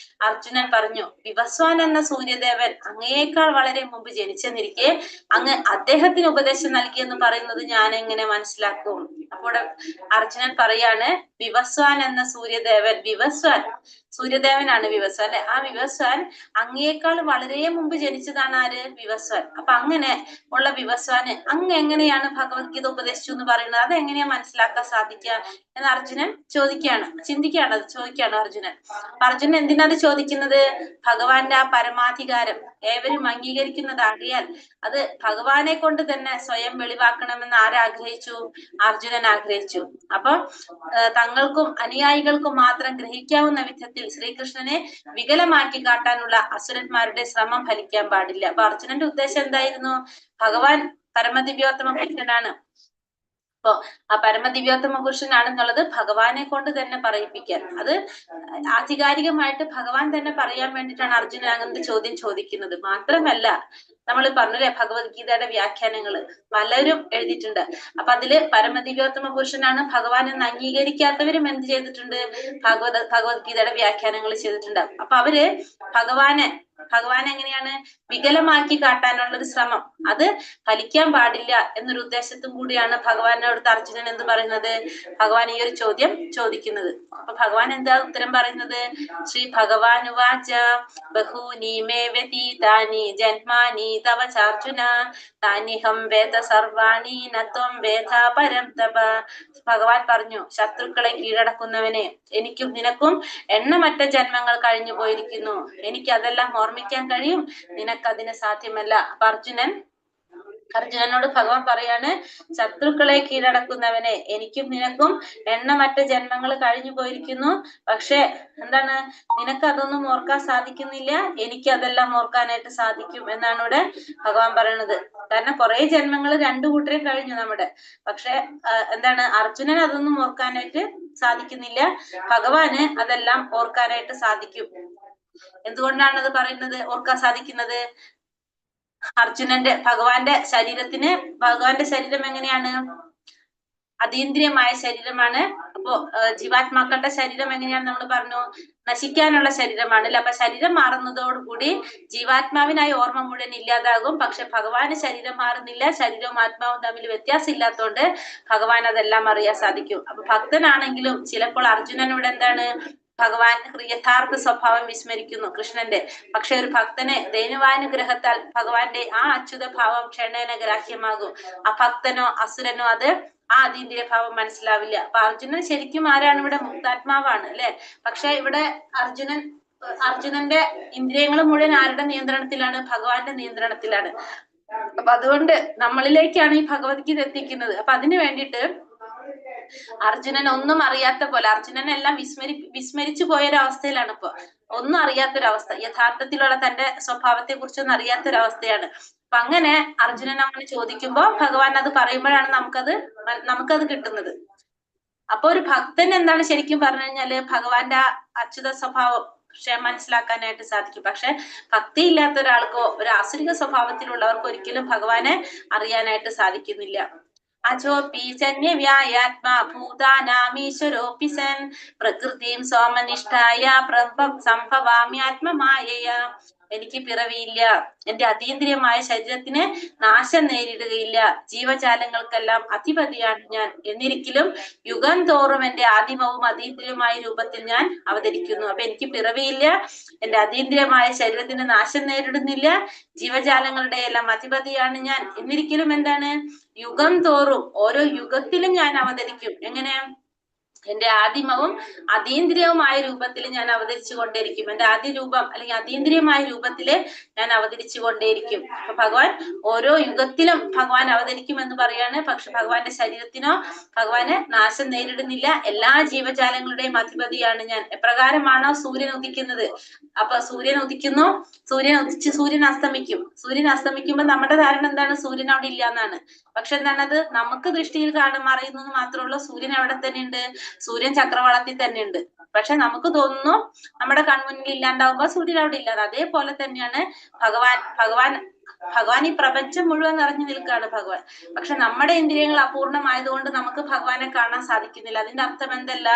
അർജുനൻ പറഞ്ഞു, വിവസ്വാൻ എന്ന സൂര്യദേവൻ അങ്ങയേക്കാൾ വളരെ മുമ്പ് ജനിച്ചെന്നിരിക്കെ അങ്ങ് അദ്ദേഹത്തിന് ഉപദേശം നൽകിയെന്ന് പറയുന്നത് ഞാൻ എങ്ങനെ മനസ്സിലാക്കും? അപ്പോൾ അർജുനൻ പറയാണ്, വിവസ്വാൻ എന്ന സൂര്യദേവൻ, വിവസ്വാൻ സൂര്യദേവനാണ് വിവസ്വാൻ അല്ലെ, ആ വിവസ്വാൻ അങ്ങയേക്കാൾ വളരെ മുമ്പ് ജനിച്ചതാണ് ആര്? വിവസ്വാൻ. അപ്പൊ അങ്ങനെ ഉള്ള വിവസ്വാന് അങ്ങ് എങ്ങനെയാണ് ഭഗവത്ഗീത ഉപദേശിച്ചു എന്ന് പറയുന്നത്? അത് എങ്ങനെയാ മനസ്സിലാക്കാൻ സാധിക്കുക എന്ന് അർജുനൻ ചിന്തിക്കുകയാണ്, അത് ചോദിക്കുകയാണ് അർജുനൻ. അർജുനൻ എന്തിനാണ് ചോദിക്കുന്നത്? ഭഗവാന്റെ ആ പരമാധികാരം ഏവരും അംഗീകരിക്കുന്നതാകിയാൽ അത് ഭഗവാനെ കൊണ്ട് തന്നെ സ്വയം വെളിവാക്കണമെന്ന് ആരാഗ്രഹിച്ചു? അർജുനൻ ആഗ്രഹിച്ചു. അപ്പൊ തങ്ങൾക്കും അനുയായികൾക്കും മാത്രം ഗ്രഹിക്കാവുന്ന വിധത്തിൽ ശ്രീകൃഷ്ണനെ വികലമാക്കി കാട്ടാനുള്ള അസുരന്മാരുടെ ശ്രമം ഫലിക്കാൻ പാടില്ല. അപ്പൊ അർജുനന്റെ ഉദ്ദേശം എന്തായിരുന്നു? ഭഗവാൻ പരമദിവ്യോത്തമ പുരുഷനാണ്. അപ്പൊ ആ പരമദിവ്യോത്തമ പുരുഷനാണെന്നുള്ളത് ഭഗവാനെ കൊണ്ട് തന്നെ പറയിപ്പിക്കാൻ, അത് ആധികാരികമായിട്ട് ഭഗവാൻ തന്നെ പറയാൻ വേണ്ടിയിട്ടാണ് അർജുനൻ അങ്ങനത്തെ ചോദ്യം ചോദിക്കുന്നത്. മാത്രമല്ല, നമ്മൾ പറഞ്ഞില്ലേ ഭഗവത്ഗീതയുടെ വ്യാഖ്യാനങ്ങള് പലരും എഴുതിയിട്ടുണ്ട്. അപ്പൊ അതില് പരമദിവ്യോത്തമ പുരുഷനാണ് ഭഗവാൻ എന്ന് അംഗീകരിക്കാത്തവരും എന്ത് ചെയ്തിട്ടുണ്ട്? ഭഗവത്ഗീതയുടെ വ്യാഖ്യാനങ്ങൾ ചെയ്തിട്ടുണ്ട്. അപ്പൊ അവര് ഭഗവാൻ എങ്ങനെയാണ് വികലമാക്കി കാട്ടാനുള്ള ഒരു ശ്രമം, അത് ഫലിക്കാൻ പാടില്ല എന്നൊരു ഉദ്ദേശത്തും കൂടിയാണ് ഭഗവാനോട് അർജുനൻ എന്ത് പറയുന്നത്? ഭഗവാൻ ഈ ഒരു ചോദ്യം ചോദിക്കുന്നത്. അപ്പൊ ഭഗവാൻ എന്താ ഉത്തരം പറയുന്നത്? ശ്രീ ഭഗവാൻ ഉവാച ബഹൂനി മേ വ്യതീതാനി ജന്മാനി തവ ചാർജുന താനിഹം വേദ സർവാണി നത്വം വേദ പരം തപ. ഭഗവാൻ പറഞ്ഞു, ശത്രുക്കളെ കീഴടക്കുന്നവനെ, എനിക്കും നിനക്കും എണ്ണമറ്റ ജന്മങ്ങൾ കഴിഞ്ഞു പോയിരിക്കുന്നു. എനിക്ക് അതെല്ലാം ഓർമ്മിക്കാൻ കഴിയും, നിനക്കതിന് സാധ്യമല്ല. അപ്പൊ അർജുനനോട് ഭഗവാൻ പറയാണ്, ശത്രുക്കളെ കീഴടക്കുന്നവനെ, എനിക്കും നിനക്കും എണ്ണമറ്റ ജന്മങ്ങൾ കഴിഞ്ഞു പോയിരിക്കുന്നു. പക്ഷെ എന്താണ്, നിനക്ക് അതൊന്നും ഓർക്കാൻ സാധിക്കുന്നില്ല, എനിക്ക് അതെല്ലാം ഓർക്കാനായിട്ട് സാധിക്കും എന്നാണ് ഇവിടെ ഭഗവാൻ പറയണത്. കാരണം കുറെ ജന്മങ്ങൾ രണ്ടു കൂട്ടരും കഴിഞ്ഞു നമ്മുടെ. പക്ഷെ എന്താണ്, അർജുനൻ അതൊന്നും ഓർക്കാനായിട്ട് സാധിക്കുന്നില്ല, ഭഗവാന് അതെല്ലാം ഓർക്കാനായിട്ട് സാധിക്കും. എന്തുകൊണ്ടാണ് അത് പറയുന്നത്, ഓർക്കാൻ സാധിക്കുന്നത്? ഭഗവാന്റെ ശരീരം എങ്ങനെയാണ്? അതീന്ദ്രിയമായ ശരീരമാണ്. അപ്പോ ജീവാത്മാക്കളുടെ ശരീരം എങ്ങനെയാണെന്ന് നമ്മൾ പറഞ്ഞു, നശിക്കാനുള്ള ശരീരമാണ് അല്ലെ. അപ്പൊ ശരീരം മാറുന്നതോടുകൂടി ജീവാത്മാവിനായി ഓർമ്മ മുഴുവൻ ഇല്ലാതാകും. പക്ഷെ ഭഗവാന് ശരീരം മാറുന്നില്ല, ശരീരവും ആത്മാവും തമ്മിൽ വ്യത്യാസം ഇല്ലാത്തതുകൊണ്ട് ഭഗവാൻ അതെല്ലാം അറിയാൻ സാധിക്കും. അപ്പൊ ഭക്തനാണെങ്കിലും ചിലപ്പോൾ അർജുനനോട് എന്താണ്, ഭഗവാൻ യഥാർത്ഥ സ്വഭാവം വിസ്മരിക്കുന്നു കൃഷ്ണന്റെ. പക്ഷെ ഒരു ഭക്തനെ ദൈനവാനുഗ്രഹത്താൽ ഭഗവാന്റെ ആ അച്യുത ഭാവം ക്ഷണേന ഗ്രാഹ്യമാകും. ആ ഭക്തനോ അസുരനോ അത് ആ അതീന്ദ്രിയ ഭാവം മനസ്സിലാവില്ല. അപ്പൊ അർജുനൻ ശരിക്കും ആരാണ്? ഇവിടെ മുക്താത്മാവാണ് അല്ലെ. പക്ഷെ ഇവിടെ അർജുനന്റെ ഇന്ദ്രിയങ്ങൾ മുഴുവൻ ആരുടെ നിയന്ത്രണത്തിലാണ്? ഭഗവാന്റെ നിയന്ത്രണത്തിലാണ്. അപ്പൊ അതുകൊണ്ട് നമ്മളിലേക്കാണ് ഈ ഭഗവത്ഗീത എത്തിക്കുന്നത്. അപ്പൊ അതിനു വേണ്ടിയിട്ട് അർജുനൻ ഒന്നും അറിയാത്ത പോലെ, അർജുനനെല്ലാം വിസ്മരിച്ചു പോയൊരവസ്ഥയിലാണ് ഇപ്പൊ. ഒന്നും അറിയാത്തൊരവസ്ഥ, യഥാർത്ഥത്തിലുള്ള തന്റെ സ്വഭാവത്തെ കുറിച്ചൊന്നും അറിയാത്തൊരവസ്ഥയാണ്. അപ്പൊ അങ്ങനെ അർജുനൻ അങ്ങനെ ചോദിക്കുമ്പോ ഭഗവാൻ അത് പറയുമ്പോഴാണ് നമുക്കത് കിട്ടുന്നത്. അപ്പൊ ഒരു ഭക്തൻ എന്താണ് ശരിക്കും പറഞ്ഞു കഴിഞ്ഞാല് ഭഗവാന്റെ അച്യുത സ്വഭാവം മനസ്സിലാക്കാനായിട്ട് സാധിക്കും. പക്ഷെ ഭക്തി ഇല്ലാത്ത ഒരാൾക്കോ ഒരു ആസുരിക സ്വഭാവത്തിലുള്ളവർക്കോ ഒരിക്കലും ഭഗവാനെ അറിയാനായിട്ട് സാധിക്കുന്നില്ല. അജോപി ജന്യവ്യായാത്മാ ഭൂതാനാമീശ്വരോപി സൻ പ്രകൃതിം സോമനിഷ്ഠായ സംഭവാമ്യാത്മമായയ. എനിക്ക് പിറവിയില്ല, എന്റെ അതീന്ദ്രിയമായ ശരീരത്തിന് നാശം നേരിടുകയില്ല, ജീവജാലങ്ങൾക്കെല്ലാം അധിപതിയാണ് ഞാൻ. എന്നിരിക്കലും യുഗം തോറും എന്റെ ആദിമവും അതീന്ദ്രിയമായ രൂപത്തിൽ ഞാൻ അവതരിക്കുന്നു. അപ്പൊ എനിക്ക് പിറവിയില്ല, എന്റെ അതീന്ദ്രിയമായ ശരീരത്തിന് നാശം നേരിടുന്നില്ല, ജീവജാലങ്ങളുടെ എല്ലാം അധിപതിയാണ് ഞാൻ. എന്നിരിക്കലും എന്താണ്, യുഗം തോറും ഓരോ യുഗത്തിലും ഞാൻ അവതരിക്കും. എങ്ങനെ? എന്റെ ആദിമവും അതീന്ദ്രിയവുമായ രൂപത്തിൽ ഞാൻ അവതരിച്ചു കൊണ്ടേയിരിക്കും. എന്റെ ആദ്യ രൂപം അല്ലെങ്കിൽ അതീന്ദ്രിയമായ രൂപത്തില് ഞാൻ അവതരിച്ചു കൊണ്ടേയിരിക്കും. അപ്പൊ ഭഗവാൻ ഓരോ യുഗത്തിലും ഭഗവാൻ അവതരിക്കും എന്ന് പറയാണ്. പക്ഷെ ഭഗവാന്റെ ശരീരത്തിനോ ഭഗവാന് നാശം നേരിടുന്നില്ല, എല്ലാ ജീവജാലങ്ങളുടെയും അധിപതിയാണ് ഞാൻ. എപ്രകാരമാണോ സൂര്യൻ ഉദിക്കുന്നത്, അപ്പൊ സൂര്യൻ ഉദിക്കുന്നു, സൂര്യൻ ഉദിച്ച് സൂര്യൻ അസ്തമിക്കും. സൂര്യൻ അസ്തമിക്കുമ്പോ നമ്മുടെ ധാരണ എന്താണ്, സൂര്യൻ അവിടെ ഇല്ല എന്നാണ്. പക്ഷെ എന്താണത്, നമുക്ക് ദൃഷ്ടിയിൽ മറയുന്നത് മാത്രമേ ഉള്ളൂ. സൂര്യൻ അവിടെ തന്നെ ഉണ്ട്, സൂര്യൻ ചക്രവാളത്തിൽ തന്നെ ഉണ്ട്. പക്ഷെ നമുക്ക് തോന്നുന്നു നമ്മുടെ കൺമുന്നിൽ ഇല്ലാണ്ടാവുമ്പോ സൂര്യൻ അവിടെ ഇല്ലാതെ. അതേപോലെ തന്നെയാണ് ഭഗവാൻ ഭഗവാൻ ഈ പ്രപഞ്ചം മുഴുവൻ നിറഞ്ഞു നിൽക്കുകയാണ് ഭഗവാൻ. പക്ഷെ നമ്മുടെ ഇന്ദ്രിയങ്ങൾ അപൂർണമായതുകൊണ്ട് നമുക്ക് ഭഗവാനെ കാണാൻ സാധിക്കുന്നില്ല. അതിന്റെ അർത്ഥം എന്തല്ല?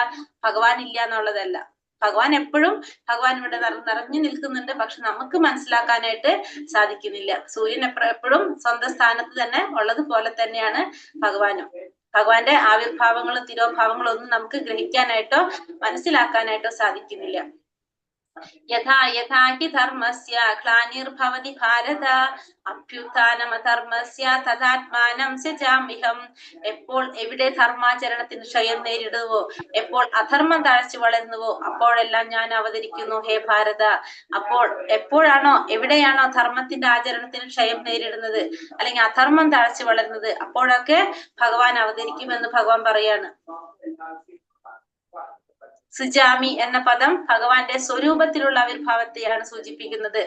ഭഗവാൻ ഇല്ല എന്നുള്ളതല്ല. ഭഗവാൻ എപ്പോഴും ഭഗവാൻ ഇവിടെ നിറഞ്ഞു നിൽക്കുന്നുണ്ട്. പക്ഷെ നമുക്ക് മനസ്സിലാക്കാനായിട്ട് സാധിക്കുന്നില്ല. സൂര്യൻ എപ്പോഴും സ്വന്തം സ്ഥാനത്ത് തന്നെ ഉള്ളതുപോലെ തന്നെയാണ് ഭഗവാനും. ഭഗവാന്റെ ആവിർഭാവങ്ങളും തിരോഭാവങ്ങളും ഒന്നും നമുക്ക് ഗ്രഹിക്കാനായിട്ടോ മനസ്സിലാക്കാനായിട്ടോ സാധിക്കുന്നില്ല. യഥാ യഥാ ഹി ധർമ്മസ്യ ഗ്ലാനിർഭവതി ഭാരത അഭ്യുത്ഥാനമധർമ്മസ്യ തഥാത്മാനം സൃജാമ്യഹം. എപ്പോൾ എവിടെ ധർമാചരണത്തിന് ക്ഷയം നേരിടുവോ, എപ്പോൾ അധർമ്മം തഴച്ചു വളരുന്നുവോ, അപ്പോഴെല്ലാം ഞാൻ അവതരിക്കുന്നു ഹേ ഭാരത. അപ്പോൾ എപ്പോഴാണോ എവിടെയാണോ ധർമ്മത്തിന്റെ ആചരണത്തിന് ക്ഷയം നേരിടുന്നത് അല്ലെങ്കിൽ അധർമ്മം തഴച്ചു വളരുന്നത്, അപ്പോഴൊക്കെ ഭഗവാൻ അവതരിക്കുമെന്ന് ഭഗവാൻ പറയാണ്. സുജാമി എന്ന പദം ഭഗവാന്റെ സ്വരൂപത്തിലുള്ള ആവിർഭാവത്തെയാണ് സൂചിപ്പിക്കുന്നത്.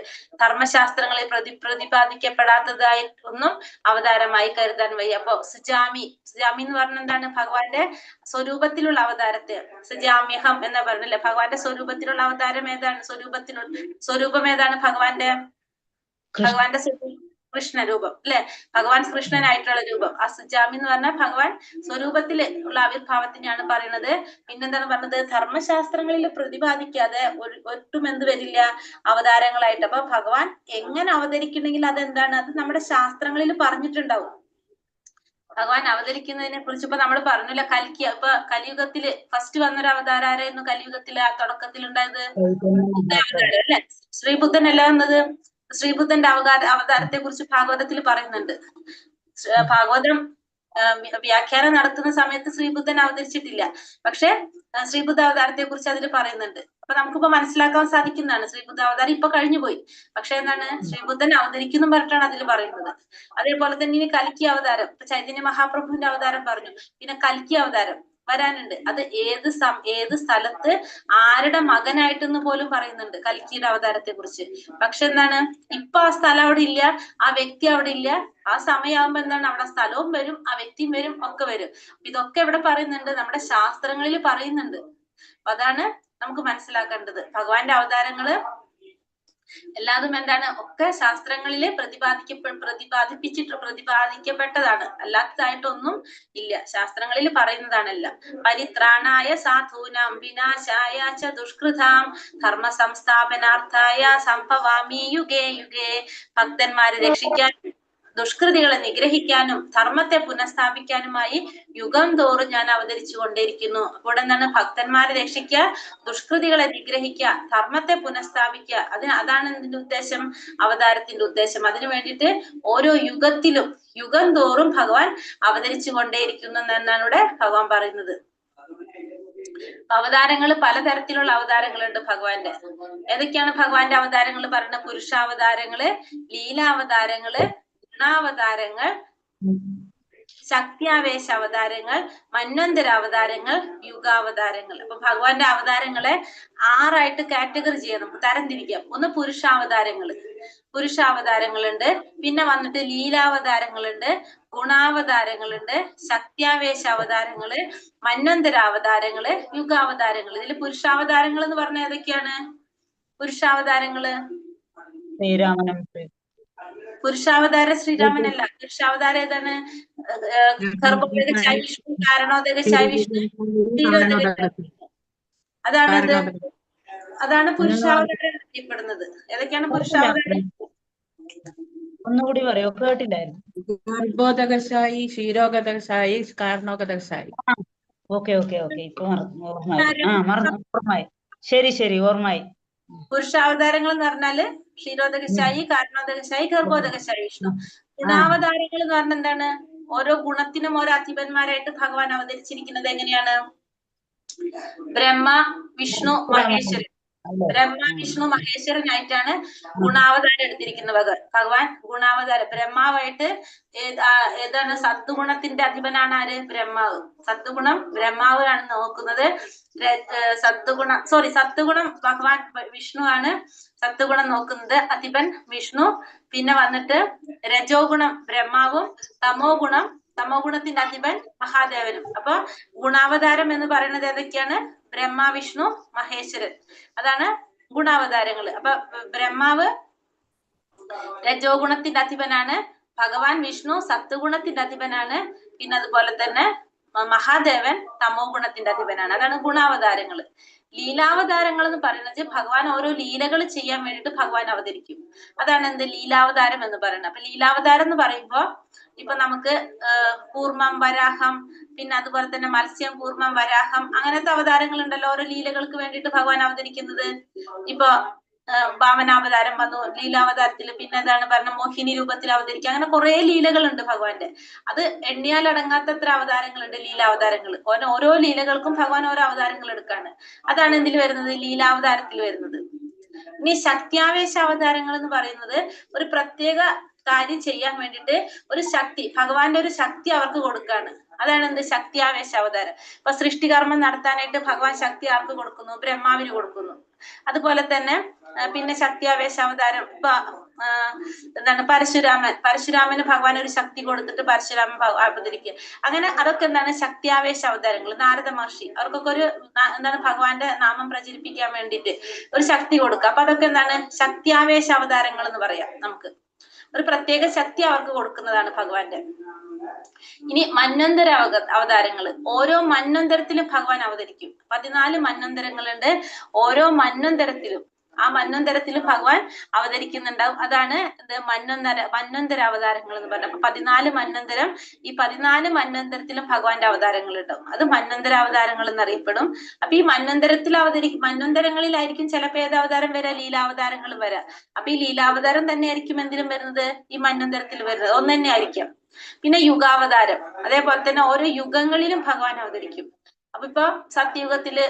ധർമ്മശാസ്ത്രങ്ങളിൽ പ്രതിപാദിക്കപ്പെടാത്തതായി ഒന്നും അവതാരമായി കരുതാൻ വയ്യ. അപ്പൊ സുജാമി എന്ന് പറഞ്ഞ എന്താണ്? ഭഗവാന്റെ സ്വരൂപത്തിലുള്ള അവതാരത്തെ. സുജാമ്യഹം എന്ന് പറഞ്ഞല്ലേ, ഭഗവാന്റെ സ്വരൂപത്തിലുള്ള അവതാരം ഏതാണ്? സ്വരൂപം ഏതാണ് ഭഗവാന്റെ? ഭഗവാന്റെ കൃഷ്ണരൂപം അല്ലെ, ഭഗവാൻ കൃഷ്ണനായിട്ടുള്ള രൂപം. ആ സുജാമി എന്ന് പറഞ്ഞാൽ ഭഗവാൻ സ്വരൂപത്തിൽ ഉള്ള ആവിർഭാവത്തിനെയാണ് പറയുന്നത്. പിന്നെന്താണ് പറഞ്ഞത്? ധർമ്മശാസ്ത്രങ്ങളിൽ പ്രതിപാദിക്കാതെ ഒട്ടും എന്ത് വരില്ല? അവതാരങ്ങളായിട്ട്. അപ്പൊ ഭഗവാൻ എങ്ങനെ അവതരിക്കണമെങ്കിൽ അതെന്താണ്? അത് നമ്മുടെ ശാസ്ത്രങ്ങളിൽ പറഞ്ഞിട്ടുണ്ടാവും. ഭഗവാൻ അവതരിക്കുന്നതിനെ കുറിച്ച് ഇപ്പൊ നമ്മൾ പറഞ്ഞില്ല, കൽക്കി. ഇപ്പൊ കലിയുഗത്തില് ഫസ്റ്റ് വന്നൊരു അവതാരം ആരായിരുന്നു? കലിയുഗത്തില് ആ തുടക്കത്തിൽ ഉണ്ടായത് അവതാരം അല്ലെ, ശ്രീബുദ്ധൻ അല്ല വന്നത്. ശ്രീബുദ്ധന്റെ അവതാരത്തെ കുറിച്ച് ഭാഗവതത്തിൽ പറയുന്നുണ്ട്. ഭാഗവതം വ്യാഖ്യാനം നടത്തുന്ന സമയത്ത് ശ്രീബുദ്ധൻ അവതരിച്ചിട്ടില്ല. പക്ഷെ ശ്രീബുദ്ധ അവതാരത്തെ കുറിച്ച് അതിൽ പറയുന്നുണ്ട്. അപ്പൊ നമുക്കിപ്പോ മനസ്സിലാക്കാൻ സാധിക്കുന്നതാണ് ശ്രീബുദ്ധ അവതാരം ഇപ്പൊ കഴിഞ്ഞുപോയി. പക്ഷെ എന്താണ്? ശ്രീബുദ്ധൻ അവതരിക്കുന്നു പറഞ്ഞിട്ടാണ് അതിൽ പറയുന്നത്. അതേപോലെ തന്നെ ഇനി കൽക്കി അവതാരം, ഇപ്പൊ ചൈതന്യ മഹാപ്രഭുവിന്റെ അവതാരം പറഞ്ഞു. പിന്നെ കൽക്കി അവതാരം വരാനുണ്ട്. അത് ഏത് സ്ഥലത്ത് ആരുടെ മകനായിട്ടെന്ന് പോലും പറയുന്നുണ്ട് കൽക്കിയുടെ അവതാരത്തെ കുറിച്ച്. പക്ഷെ എന്താണ്? ഇപ്പൊ ആ സ്ഥലം അവിടെ ഇല്ല, ആ വ്യക്തി അവിടെ ഇല്ല. ആ സമയമാകുമ്പോ എന്താണ്? അവിടെ സ്ഥലവും വരും, ആ വ്യക്തിയും വരും, ഒക്കെ വരും. ഇതൊക്കെ ഇവിടെ പറയുന്നുണ്ട്, നമ്മുടെ ശാസ്ത്രങ്ങളിൽ പറയുന്നുണ്ട്. അതാണ് നമുക്ക് മനസ്സിലാക്കേണ്ടത്. ഭഗവാന്റെ അവതാരങ്ങള് എല്ലാതും എന്താണ്? ഒക്കെ ശാസ്ത്രങ്ങളില് പ്രതിപാദിക്കപ്പെട്ടതാണ്. അല്ലാത്തതായിട്ടൊന്നും ഇല്ല. ശാസ്ത്രങ്ങളിൽ പറയുന്നതാണെല്ലാം. പരിത്രാണായ സാധൂനാം വിനാശായ ച ദുഷ്കൃതാം ധർമ്മ സംസ്ഥാപനാർത്ഥായ സംഭവാമി യുഗേ യുഗേ. ഭക്തന്മാരെ രക്ഷിക്കാൻ, ദുഷ്കൃതികളെ നിഗ്രഹിക്കാനും ധർമ്മത്തെ പുനഃസ്ഥാപിക്കാനുമായി യുഗം തോറും ഞാൻ അവതരിച്ചു കൊണ്ടേയിരിക്കുന്നു. അപ്പോൾ എന്താണ്? ഭക്തന്മാരെ രക്ഷിക്കുക, ദുഷ്കൃതികളെ നിഗ്രഹിക്കുക, ധർമ്മത്തെ പുനഃസ്ഥാപിക്കുക. അതാണ് ഇതിന്റെ ഉദ്ദേശം, അവതാരത്തിന്റെ ഉദ്ദേശം. അതിനു വേണ്ടിയിട്ട് ഓരോ യുഗത്തിലും യുഗം തോറും ഭഗവാൻ അവതരിച്ചു കൊണ്ടേയിരിക്കുന്നു എന്നാണ് ഇവിടെ ഭഗവാൻ പറയുന്നത്. അവതാരങ്ങൾ പലതരത്തിലുള്ള അവതാരങ്ങളുണ്ട് ഭഗവാന്റെ. ഏതൊക്കെയാണ് ഭഗവാന്റെ അവതാരങ്ങൾ പറയുന്നത്? പുരുഷാവതാരങ്ങള്, ലീലാവതാരങ്ങള്, ഗുണാവതാരങ്ങൾ, ശക്തിയാവേശ അവതാരങ്ങൾ, മന്വന്തര അവതാരങ്ങൾ, യുഗാവതാരങ്ങൾ. അപ്പൊ ഭഗവാന്റെ അവതാരങ്ങളെ 6ആയിട്ട് കാറ്റഗറി ചെയ്യാം, നമുക്ക് തരംതിരിക്കാം. ഒന്ന് പുരുഷാവതാരങ്ങളുണ്ട്. പിന്നെ വന്നിട്ട് ലീലാവതാരങ്ങളുണ്ട്, ഗുണാവതാരങ്ങളുണ്ട്, ശക്തിയാവേശ അവതാരങ്ങള്, മന്വന്തര അവതാരങ്ങള്, യുഗാവതാരങ്ങൾ. ഇതിൽ പുരുഷാവതാരങ്ങൾ എന്ന് പറഞ്ഞാൽ ഏതൊക്കെയാണ്? പുരുഷാവതാരങ്ങള് ശ്രീരാമനും പുരുഷാവതാരം ശ്രീരാമനല്ല. പുരുഷാവതാരം ഏതാണ്? ഗർഭോദകശായി വിഷ്ണു, കാരണോദകശായി വിഷ്ണു, ക്ഷീരോദകശായി. അതാണ് പുരുഷാവതാരം അറിയപ്പെടുന്നത്. ഏതൊക്കെയാണ് പുരുഷാവതാരം? ഒന്നുകൂടി പറയോ? കേട്ടില്ലായിരുന്നു. ഗർഭോദകശായി, ക്ഷീരോദകശായി, കാരണോദകശായി. ഓക്കെ. ഇപ്പൊ ഓർമ്മയായി. ശരി, ഓർമ്മയായി. പുരുഷാവതാരങ്ങൾ എന്ന് പറഞ്ഞാല് ക്ഷീരോദകശായി, കാരണോദകശായി, ഗർഭോദകശായി വിഷ്ണു. ഗുണാവതാരങ്ങൾ എന്ന് പറഞ്ഞാൽ എന്താണ്? ഓരോ ഗുണത്തിനും ഓരോ അധിപന്മാരായിട്ട് ഭഗവാൻ അവതരിച്ചിരിക്കുന്നത് എങ്ങനെയാണ്? ബ്രഹ്മ, വിഷ്ണു, മഹേശ്വരൻ. ബ്രഹ്മ, വിഷ്ണു, മഹേശ്വരനായിട്ടാണ് ഗുണാവതാരം എടുത്തിരിക്കുന്നത് ഭഗവാൻ. ഗുണാവതാരം ബ്രഹ്മാവായിട്ട് ഏതാണ്? സത്വഗുണത്തിന്റെ അധിപനാണ് ആര്? ബ്രഹ്മാവ്. സത്വഗുണം ബ്രഹ്മാവ് ആണ് നോക്കുന്നത്. സത്വഗുണം ഭഗവാൻ വിഷ്ണു ആണ് സത്വഗുണം നോക്കുന്നത്, അധിപൻ വിഷ്ണു. പിന്നെ വന്നിട്ട് രജോ ഗുണം ബ്രഹ്മാവും, തമോ ഗുണത്തിന്റെ അധിപൻ മഹാദേവനും. അപ്പൊ ഗുണാവതാരം എന്ന് പറയുന്നത് ഏതൊക്കെയാണ്? ബ്രഹ്മ, വിഷ്ണു, മഹേശ്വരൻ. അതാണ് ഗുണാവതാരങ്ങള്. അപ്പൊ ബ്രഹ്മാവ് രജോ ഗുണത്തിന്റെ അധിപനാണ്. ഭഗവാൻ വിഷ്ണു സത്വഗുണത്തിന്റെ അധിപനാണ്. പിന്നെ അതുപോലെ തന്നെ മഹാദേവൻ തമോ ഗുണത്തിന്റെ അധിപനാണ്. അതാണ് ഗുണാവതാരങ്ങൾ. ലീലാവതാരങ്ങൾ എന്ന് പറയുന്നത് ഭഗവാൻ ഓരോ ലീലകൾ ചെയ്യാൻ വേണ്ടിയിട്ട് ഭഗവാൻ അവതരിക്കും. അതാണ് എന്ത് ലീലാവതാരം എന്ന് പറയുന്നത്. അപ്പൊ ലീലാവതാരം എന്ന് പറയുമ്പോ ഇപ്പൊ നമുക്ക് കൂർമ്മം, വരാഹം, പിന്നെ അതുപോലെ തന്നെ മത്സ്യം, കൂർമ്മം, വരാഹം, അങ്ങനത്തെ അവതാരങ്ങൾ ഉണ്ടല്ലോ ഓരോ ലീലകൾക്ക് വേണ്ടിയിട്ട് ഭഗവാൻ അവതരിക്കുന്നത്. ഇപ്പൊ വാമനാവതാരം വന്നു ലീലാവതാരത്തിൽ, പിന്നെ എന്താണ് പറഞ്ഞ മോഹിനി രൂപത്തിൽ അവതരിക്കുക. അങ്ങനെ കുറെ ലീലകളുണ്ട് ഭഗവാന്റെ. അത് എണ്ണിയാൽ അടങ്ങാത്തത്ര അവതാരങ്ങളുണ്ട് ലീലാവതാരങ്ങൾ. ഓരോ ലീലകൾക്കും ഭഗവാൻ ഓരോ അവതാരങ്ങൾ എടുക്കാണ്. അതാണ് എന്തിൽ വരുന്നത്, ലീലാവതാരത്തിൽ വരുന്നത്. ഇനി ശക്തിയാവേശ അവതാരങ്ങൾ എന്ന് പറയുന്നത് ഒരു പ്രത്യേക കാര്യം ചെയ്യാൻ വേണ്ടിയിട്ട് ഒരു ശക്തി, ഭഗവാന്റെ ഒരു ശക്തി അവർക്ക് കൊടുക്കാണ്. അതാണ് എന്ത് ശക്തിയാവേശ അവതാരം. ഇപ്പൊ സൃഷ്ടികർമ്മം നടത്താനായിട്ട് ഭഗവാൻ ശക്തി ആർക്ക് കൊടുക്കുന്നു, ബ്രഹ്മാവിന് കൊടുക്കുന്നു. അതുപോലെ തന്നെ പിന്നെ ശക്തിയാവേശ അവതാരം ഇപ്പൊ എന്താണ് പരശുരാമന് ഭഗവാൻ ഒരു ശക്തി കൊടുത്തിട്ട് പരശുരാമൻ അവതരിക്കുക. അങ്ങനെ അതൊക്കെ എന്താണ് ശക്തിയാവേശ അവതാരങ്ങൾ. നാരദ മഹർഷി അവർക്കൊക്കെ ഒരു എന്താണ് ഭഗവാന്റെ നാമം പ്രചരിപ്പിക്കാൻ വേണ്ടിയിട്ട് ഒരു ശക്തി കൊടുക്കുക. അപ്പൊ അതൊക്കെ എന്താണ് ശക്തിയാവേശ അവതാരങ്ങൾ എന്ന് പറയാം. നമുക്ക് ഒരു പ്രത്യേക ശക്തി അവർക്ക് കൊടുക്കുന്നതാണ് ഭഗവാന്റെ. ഇനി മന്വന്തര അവതാരങ്ങൾ. ഓരോ മന്വന്തരത്തിലും ഭഗവാൻ അവതരിക്കും. 14 മന്വന്തരങ്ങളുണ്ട്. ഓരോ മന്വന്തരത്തിലും ആ മന്വന്തരത്തിൽ ഭഗവാൻ അവതരിക്കുന്നുണ്ടാവും. അതാണ് മന്വന്തര അവതാരങ്ങൾ എന്ന് പറഞ്ഞത്. അപ്പൊ 14 മന്വന്തരം. ഈ 14 മന്വന്തരത്തിലും ഭഗവാന്റെ അവതാരങ്ങൾ ഉണ്ടാവും. അത് മന്വന്തര അവതാരങ്ങൾ എന്നറിയപ്പെടും. അപ്പൊ ഈ മന്വന്തരങ്ങളിലായിരിക്കും ചിലപ്പോ ഏതാവതാരം വരാം, ലീലാവതാരങ്ങൾ വരാം. അപ്പൊ ഈ ലീലാവതാരം തന്നെ ആയിരിക്കും എന്തിലും വരുന്നത്, ഈ മന്വന്തരത്തിൽ വരുന്നത് ഒന്ന് തന്നെ ആയിരിക്കാം. പിന്നെ യുഗാവതാരം, അതേപോലെ തന്നെ ഓരോ യുഗങ്ങളിലും ഭഗവാൻ അവതരിക്കും. അപ്പൊ ഇപ്പൊ സത്യയുഗത്തില്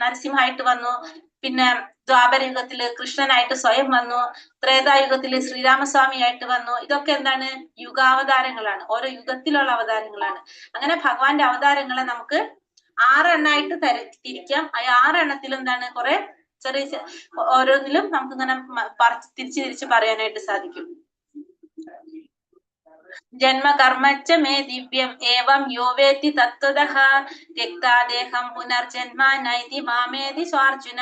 നരസിംഹായിട്ട് വന്നു, പിന്നെ ദ്വാപരയുഗത്തില് കൃഷ്ണനായിട്ട് സ്വയം വന്നു, ത്രേതായുഗത്തില് ശ്രീരാമസ്വാമി ആയിട്ട് വന്നു. ഇതൊക്കെ എന്താണ് യുഗാവതാരങ്ങളാണ്, ഓരോ യുഗത്തിലുള്ള അവതാരങ്ങളാണ്. അങ്ങനെ ഭഗവാന്റെ അവതാരങ്ങളെ നമുക്ക് 6 എണ്ണായിട്ട് തിരിക്കാം. ആ 6 എണ്ണത്തിൽ എന്താണ് കുറെ ചെറിയ ഓരോന്നിലും നമുക്ക് ഇങ്ങനെ തിരിച്ച് പറയാനായിട്ട് സാധിക്കും. ജന്മകർമ്മച്ച മേ ദിവ്യം ഏവം യോ വേത്തി തത്വതഃ രക്താദേഹം പുനർജന്മ നൈതി മാമേതി സ്വാർജുന.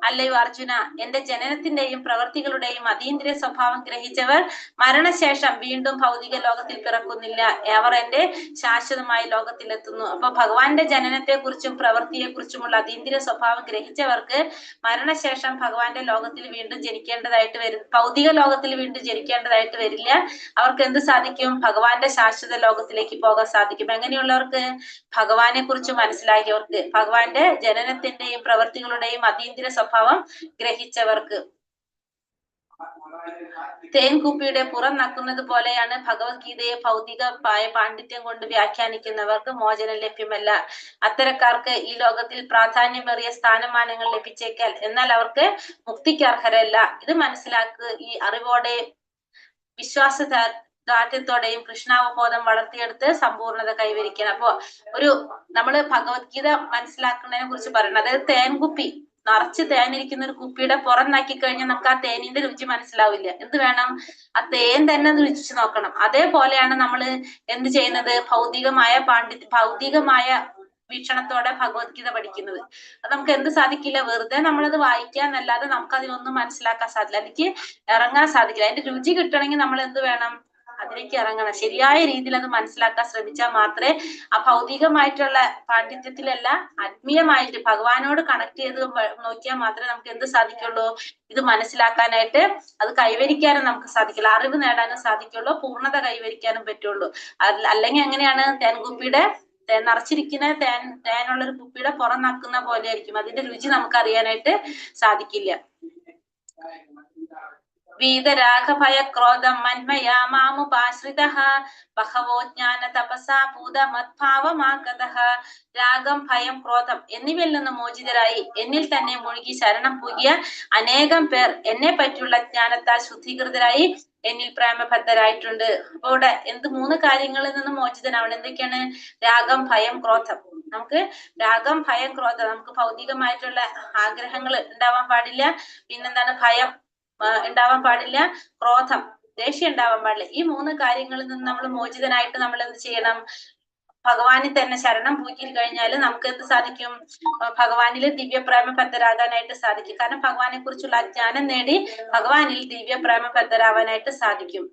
അല്ലയോ അർജുന, എന്റെ ജനനത്തിന്റെയും പ്രവൃത്തികളുടെയും അതീന്ദ്രിയ സ്വഭാവം ഗ്രഹിച്ചവർ മരണശേഷം വീണ്ടും ഭൗതിക ലോകത്തിൽ പിറക്കുന്നില്ല. അവർ എന്റെ ശാശ്വതമായ ലോകത്തിലെത്തുന്നു. അപ്പൊ ഭഗവാന്റെ ജനനത്തെ കുറിച്ചും പ്രവൃത്തിയെ കുറിച്ചുമുള്ള അതീന്ദ്രിയ സ്വഭാവം ഗ്രഹിച്ചവർക്ക് മരണശേഷം ഭഗവാന്റെ ലോകത്തിൽ വീണ്ടും ജനിക്കേണ്ടതായിട്ട് വരും, ഭൗതിക ലോകത്തിൽ വീണ്ടും ജനിക്കേണ്ടതായിട്ട് വരില്ല. അവർക്ക് എന്ത് സാധിക്കും, ഭഗവാന്റെ ശാശ്വത ലോകത്തിലേക്ക് പോകാൻ സാധിക്കും. എങ്ങനെയുള്ളവർക്ക്, ഭഗവാനെ കുറിച്ച് മനസ്സിലാക്കിയവർക്ക്, ഭഗവാന്റെ ജനനത്തിന്റെയും പ്രവൃത്തികളുടെയും അതീന്ദ്രിയ സ്വഭാവം ഗ്രഹിച്ചവർക്ക്. തേൻകുപ്പിയുടെ പുറം നക്കുന്നത് പോലെയാണ് ഭഗവത്ഗീതയെ ഭൗതികമായ പാണ്ഡിത്യം കൊണ്ട് വ്യാഖ്യാനിക്കുന്നവർക്ക് മോചനം ലഭ്യമല്ല. അത്തരക്കാർക്ക് ഈ ലോകത്തിൽ പ്രാധാന്യമേറിയ സ്ഥാനമാനങ്ങൾ ലഭിച്ചേക്കാൽ, എന്നാൽ അവർക്ക് മുക്തിക്ക് അർഹരല്ല. ഇത് മനസ്സിലാക്കുക. ഈ അറിവോടെ വിശ്വാസദാർഢ്യത്തോടെയും കൃഷ്ണാവബോധം വളർത്തിയെടുത്ത് സമ്പൂർണത കൈവരിക്കണം. അപ്പോ നമ്മള് ഭഗവത്ഗീത മനസ്സിലാക്കുന്നതിനെ കുറിച്ച് പറയണം. അതായത് തേൻകുപ്പി നിറച്ച് തേനിരിക്കുന്ന ഒരു കുപ്പിയുടെ പുറം നാക്കി കഴിഞ്ഞാൽ നമുക്ക് ആ തേനിന്റെ രുചി മനസ്സിലാവില്ല. എന്ത് വേണം, ആ തേൻ തന്നെ ഒന്ന് രുചിച്ച് നോക്കണം. അതേപോലെയാണ് നമ്മൾ എന്ത് ചെയ്യുന്നത്, ഭൗതികമായ വീക്ഷണത്തോടെ ഭഗവത്ഗീത പഠിക്കുന്നത്. അത് നമുക്ക് എന്ത് സാധിക്കില്ല, വെറുതെ നമ്മളത് വായിക്കാന്നല്ലാതെ നമുക്ക് അതിനൊന്നും മനസ്സിലാക്കാൻ സാധിക്കില്ല, അതിലേക്ക് ഇറങ്ങാൻ സാധിക്കില്ല. അതിന്റെ രുചി കിട്ടണമെങ്കിൽ നമ്മൾ എന്ത് വേണം, അതിലേക്ക് ഇറങ്ങണം. ശരിയായ രീതിയിൽ അത് മനസ്സിലാക്കാൻ ശ്രമിച്ചാൽ മാത്രമേ ആ ഭൗതികമായിട്ടുള്ള പാണ്ഡിത്യത്തിലല്ല, ആത്മീയമായിട്ട് ഭഗവാനോട് കണക്ട് ചെയ്ത് നോക്കിയാൽ മാത്രമേ നമുക്ക് എന്ത് സാധിക്കുള്ളൂ, ഇത് മനസ്സിലാക്കാനായിട്ട്, അത് കൈവരിക്കാനും നമുക്ക് സാധിക്കില്ല, അറിവ് നേടാനും സാധിക്കുള്ളൂ, പൂർണ്ണത കൈവരിക്കാനും പറ്റുള്ളൂ. അല്ലെങ്കിൽ എങ്ങനെയാണ്, തേൻകുപ്പിയുടെ നിറച്ചിരിക്കുന്ന തേനുള്ളൊരു കുപ്പിയുടെ പുറം നക്കുന്ന പോലെ ആയിരിക്കും, അതിന്റെ രുചി നമുക്ക് അറിയാനായിട്ട് സാധിക്കില്ല. വീതരാഗഭയ ക്രോധം മന്മയാ മാമുപാശ്രിതഃ ബഹവോ ജ്ഞാന തപസാ ഭൂതമദ്ഭാവമാഗതഃ. രാഗം, ഭയം, ക്രോധം എന്നിവയിൽ നിന്ന് മോചിതരായി എന്നിൽ തന്നെ മുഴുകി ശരണം പൂകിയ അനേകം പേർ എന്നെ പറ്റിയുള്ള ജ്ഞാനത്താൽ ശുദ്ധീകൃതരായി എന്നിൽ പ്രേമബദ്ധരായിട്ടുണ്ട്. അപ്പൊ ഇവിടെ 3 കാര്യങ്ങളിൽ നിന്ന് മോചിതനാവണം. എന്തൊക്കെയാണ്, രാഗം, ഭയം, ക്രോധം. നമുക്ക് രാഗം, ഭയം, ക്രോധം, നമുക്ക് ഭൗതികമായിട്ടുള്ള ആഗ്രഹങ്ങൾ ഉണ്ടാവാൻ പാടില്ല. പിന്നെന്താണ്, ഭയം ഉണ്ടാവാൻ പാടില്ല, ക്രോധം, ദേഷ്യം ഉണ്ടാവാൻ പാടില്ല. ഈ 3 കാര്യങ്ങളിൽ നിന്ന് നമ്മൾ മോചിതനായിട്ട് നമ്മൾ എന്ത് ചെയ്യണം, ഭഗവാനിൽ തന്നെ ശരണം പൂജി കഴിഞ്ഞാൽ നമുക്ക് എന്ത് സാധിക്കും? ഭഗവാനിൽ ദിവ്യപ്രേമബദ്ധരാകാനായിട്ട് സാധിക്കും. കാരണം ഭഗവാനെ കുറിച്ചുള്ള അജ്ഞാനം നേടി ഭഗവാനിൽ ദിവ്യപ്രേമബദ്ധരാവാനായിട്ട് സാധിക്കും.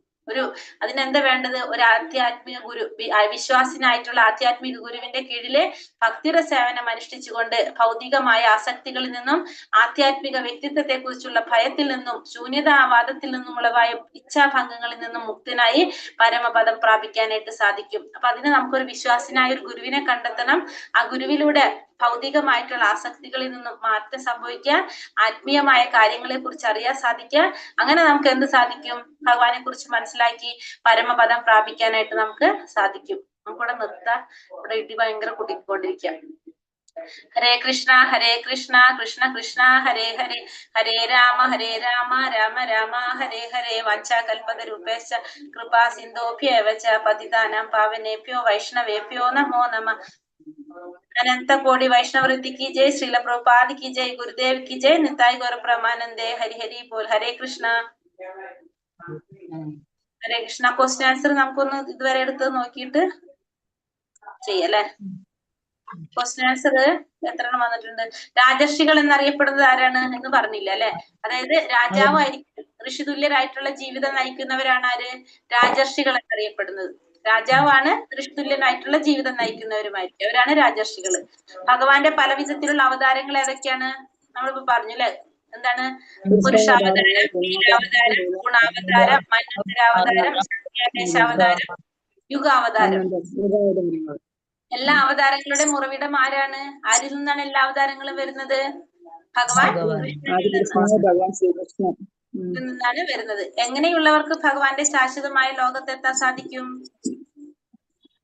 അതിനെന്താ വേണ്ടത്? ഒരു ആധ്യാത്മിക ഗുരു, വിശ്വാസിനായിട്ടുള്ള ആധ്യാത്മിക ഗുരുവിന്റെ കീഴില് ഭക്തിയുടെ സേവനം അനുഷ്ഠിച്ചുകൊണ്ട് ഭൗതികമായ ആസക്തികളിൽ നിന്നും ആധ്യാത്മിക വ്യക്തിത്വത്തെ കുറിച്ചുള്ള ഭയത്തിൽ നിന്നും ശൂന്യതാവാദത്തിൽ നിന്നുമുള്ളതായ ഇച്ഛാഭംഗങ്ങളിൽ നിന്നും മുക്തനായി പരമപദം പ്രാപിക്കാനായിട്ട് സാധിക്കും. അപ്പൊ അതിന് നമുക്കൊരു വിശ്വാസിനായ ഒരു ഗുരുവിനെ കണ്ടെത്തണം. ആ ഗുരുവിലൂടെ ഭൗതികമായിട്ടുള്ള ആസക്തികളിൽ നിന്നും മാറ്റം സംഭവിക്കാൻ, ആത്മീയമായ കാര്യങ്ങളെ കുറിച്ച് അറിയാൻ സാധിക്കുക. അങ്ങനെ നമുക്ക് എന്ത് സാധിക്കും? ഭഗവാനെ കുറിച്ച് മനസ്സിലാക്കി പരമപദം പ്രാപിക്കാനായിട്ട് നമുക്ക് സാധിക്കും. നമുക്കിവിടെ നിർത്താം. ഇവിടെ ഇടി ഭയങ്കര കുട്ടിക്കൊണ്ടിരിക്കാം. ഹരേ കൃഷ്ണ കൃഷ്ണ കൃഷ്ണ ഹരേ ഹരേ, ഹരേ രാമ രാമ രാമ ഹരേ ഹരേ. വാഞ്ചാകൽപതരൂപേശ്ച കൃപാ സിന്ധോഭ്യേവ ച പതിതാനാം പാവനേഭ്യോ വൈഷ്ണവേഭ്യോ നമോ നമഃ. अनंत कोटि वैष्णव वृत्ति की जय, श्रील प्रभुपाद की जय, गुरुदेव की जय, निताई गौर ब्रह्मानंदे। हरि हरि बोल. हरे कृष्ण. ഹരേ കൃഷ്ണ. ക്വസ്റ്റ്യൻ ആൻസർ നമുക്കൊന്ന് ഇതുവരെ എടുത്ത് നോക്കിയിട്ട് ചെയ്യല്ലേ. ക്വസ്റ്റ്യൻ ആൻസർ എത്ര എണ്ണം വന്നിട്ടുണ്ട്? രാജർഷികൾ എന്നറിയപ്പെടുന്നത് ആരാണ് എന്ന് പറഞ്ഞില്ല അല്ലെ. അതായത് രാജാവായിരിക്കും ഋഷിതുല്യരായിട്ടുള്ള ജീവിതം നയിക്കുന്നവരാണ് ആര്? രാജർഷികൾ എന്നറിയപ്പെടുന്നത്. രാജാവാണ് ഋഷിതുല്യനായിട്ടുള്ള ജീവിതം നയിക്കുന്നവരുമായിരിക്കും, അവരാണ് രാജർഷികൾ. ഭഗവാന്റെ പല വിധത്തിലുള്ള അവതാരങ്ങൾ ഏതൊക്കെയാണ് നമ്മളിപ്പോ പറഞ്ഞു അല്ലെ. എന്താണ്? പുരുഷാവതാരം, വീരാവതാരം, ഗുണാവതാരം, മന്വന്തരാവതാരം, സന്യാദേശാവതാരം, യുഗാവതാരം. എല്ലാ അവതാരങ്ങളുടെയും ഉറവിടം ആരാണ്? ആരിൽ നിന്നാണ് എല്ലാ അവതാരങ്ങളും വരുന്നത്? ഭഗവാൻ നിന്നാണ് വരുന്നത്. എങ്ങനെയുള്ളവർക്ക് ഭഗവാന്റെ ശാശ്വതമായ ലോകത്തെത്താൻ സാധിക്കും?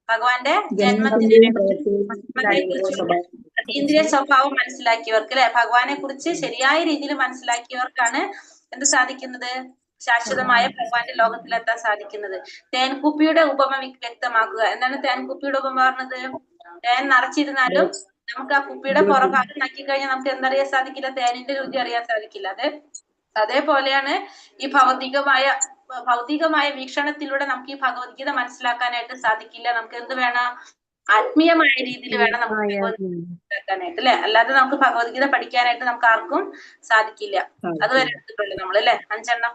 ഭഗവാന്റെ ജന്മത്തിനെ കുറിച്ചുള്ള അതീന്ദ്രിയ സ്വഭാവം മനസ്സിലാക്കിയവർക്ക് അല്ലെ, ഭഗവാനെ കുറിച്ച് ശരിയായ രീതിയിൽ മനസ്സിലാക്കിയവർക്കാണ് എന്ത് സാധിക്കുന്നത്? ശാശ്വതമായ ഭഗവാന്റെ ലോകത്തിലെത്താൻ സാധിക്കുന്നത്. തേൻകുപ്പിയുടെ ഉപമ വ്യക്തമാക്കുക. എന്താണ് തേൻകുപ്പിയുടെ ഉപമ പറഞ്ഞത്? തേൻ നിറച്ചിരുന്നാലും നമുക്ക് ആ കുപ്പിയുടെ പുറഭാഗം നക്കി കഴിഞ്ഞാൽ നമുക്ക് എന്തറിയാൻ സാധിക്കില്ല? തേനിന്റെ രുചി അറിയാൻ സാധിക്കില്ല. അതേപോലെയാണ് ഈ ഭൗതികമായ വീക്ഷണത്തിലൂടെ നമുക്ക് ഈ ഭഗവത്ഗീത മനസ്സിലാക്കാനായിട്ട് സാധിക്കില്ല. നമുക്ക് എന്ത് വേണം? ആത്മീയമായ രീതിയിൽ വേണം നമുക്ക് മനസ്സിലാക്കാനായിട്ട് അല്ലെ. അല്ലാതെ നമുക്ക് ഭഗവത്ഗീത പഠിക്കാനായിട്ട് നമുക്ക് ആർക്കും സാധിക്കില്ല. അതുവരെ എടുത്തിട്ടുള്ളൂ നമ്മൾ അല്ലെ 5 എണ്ണം.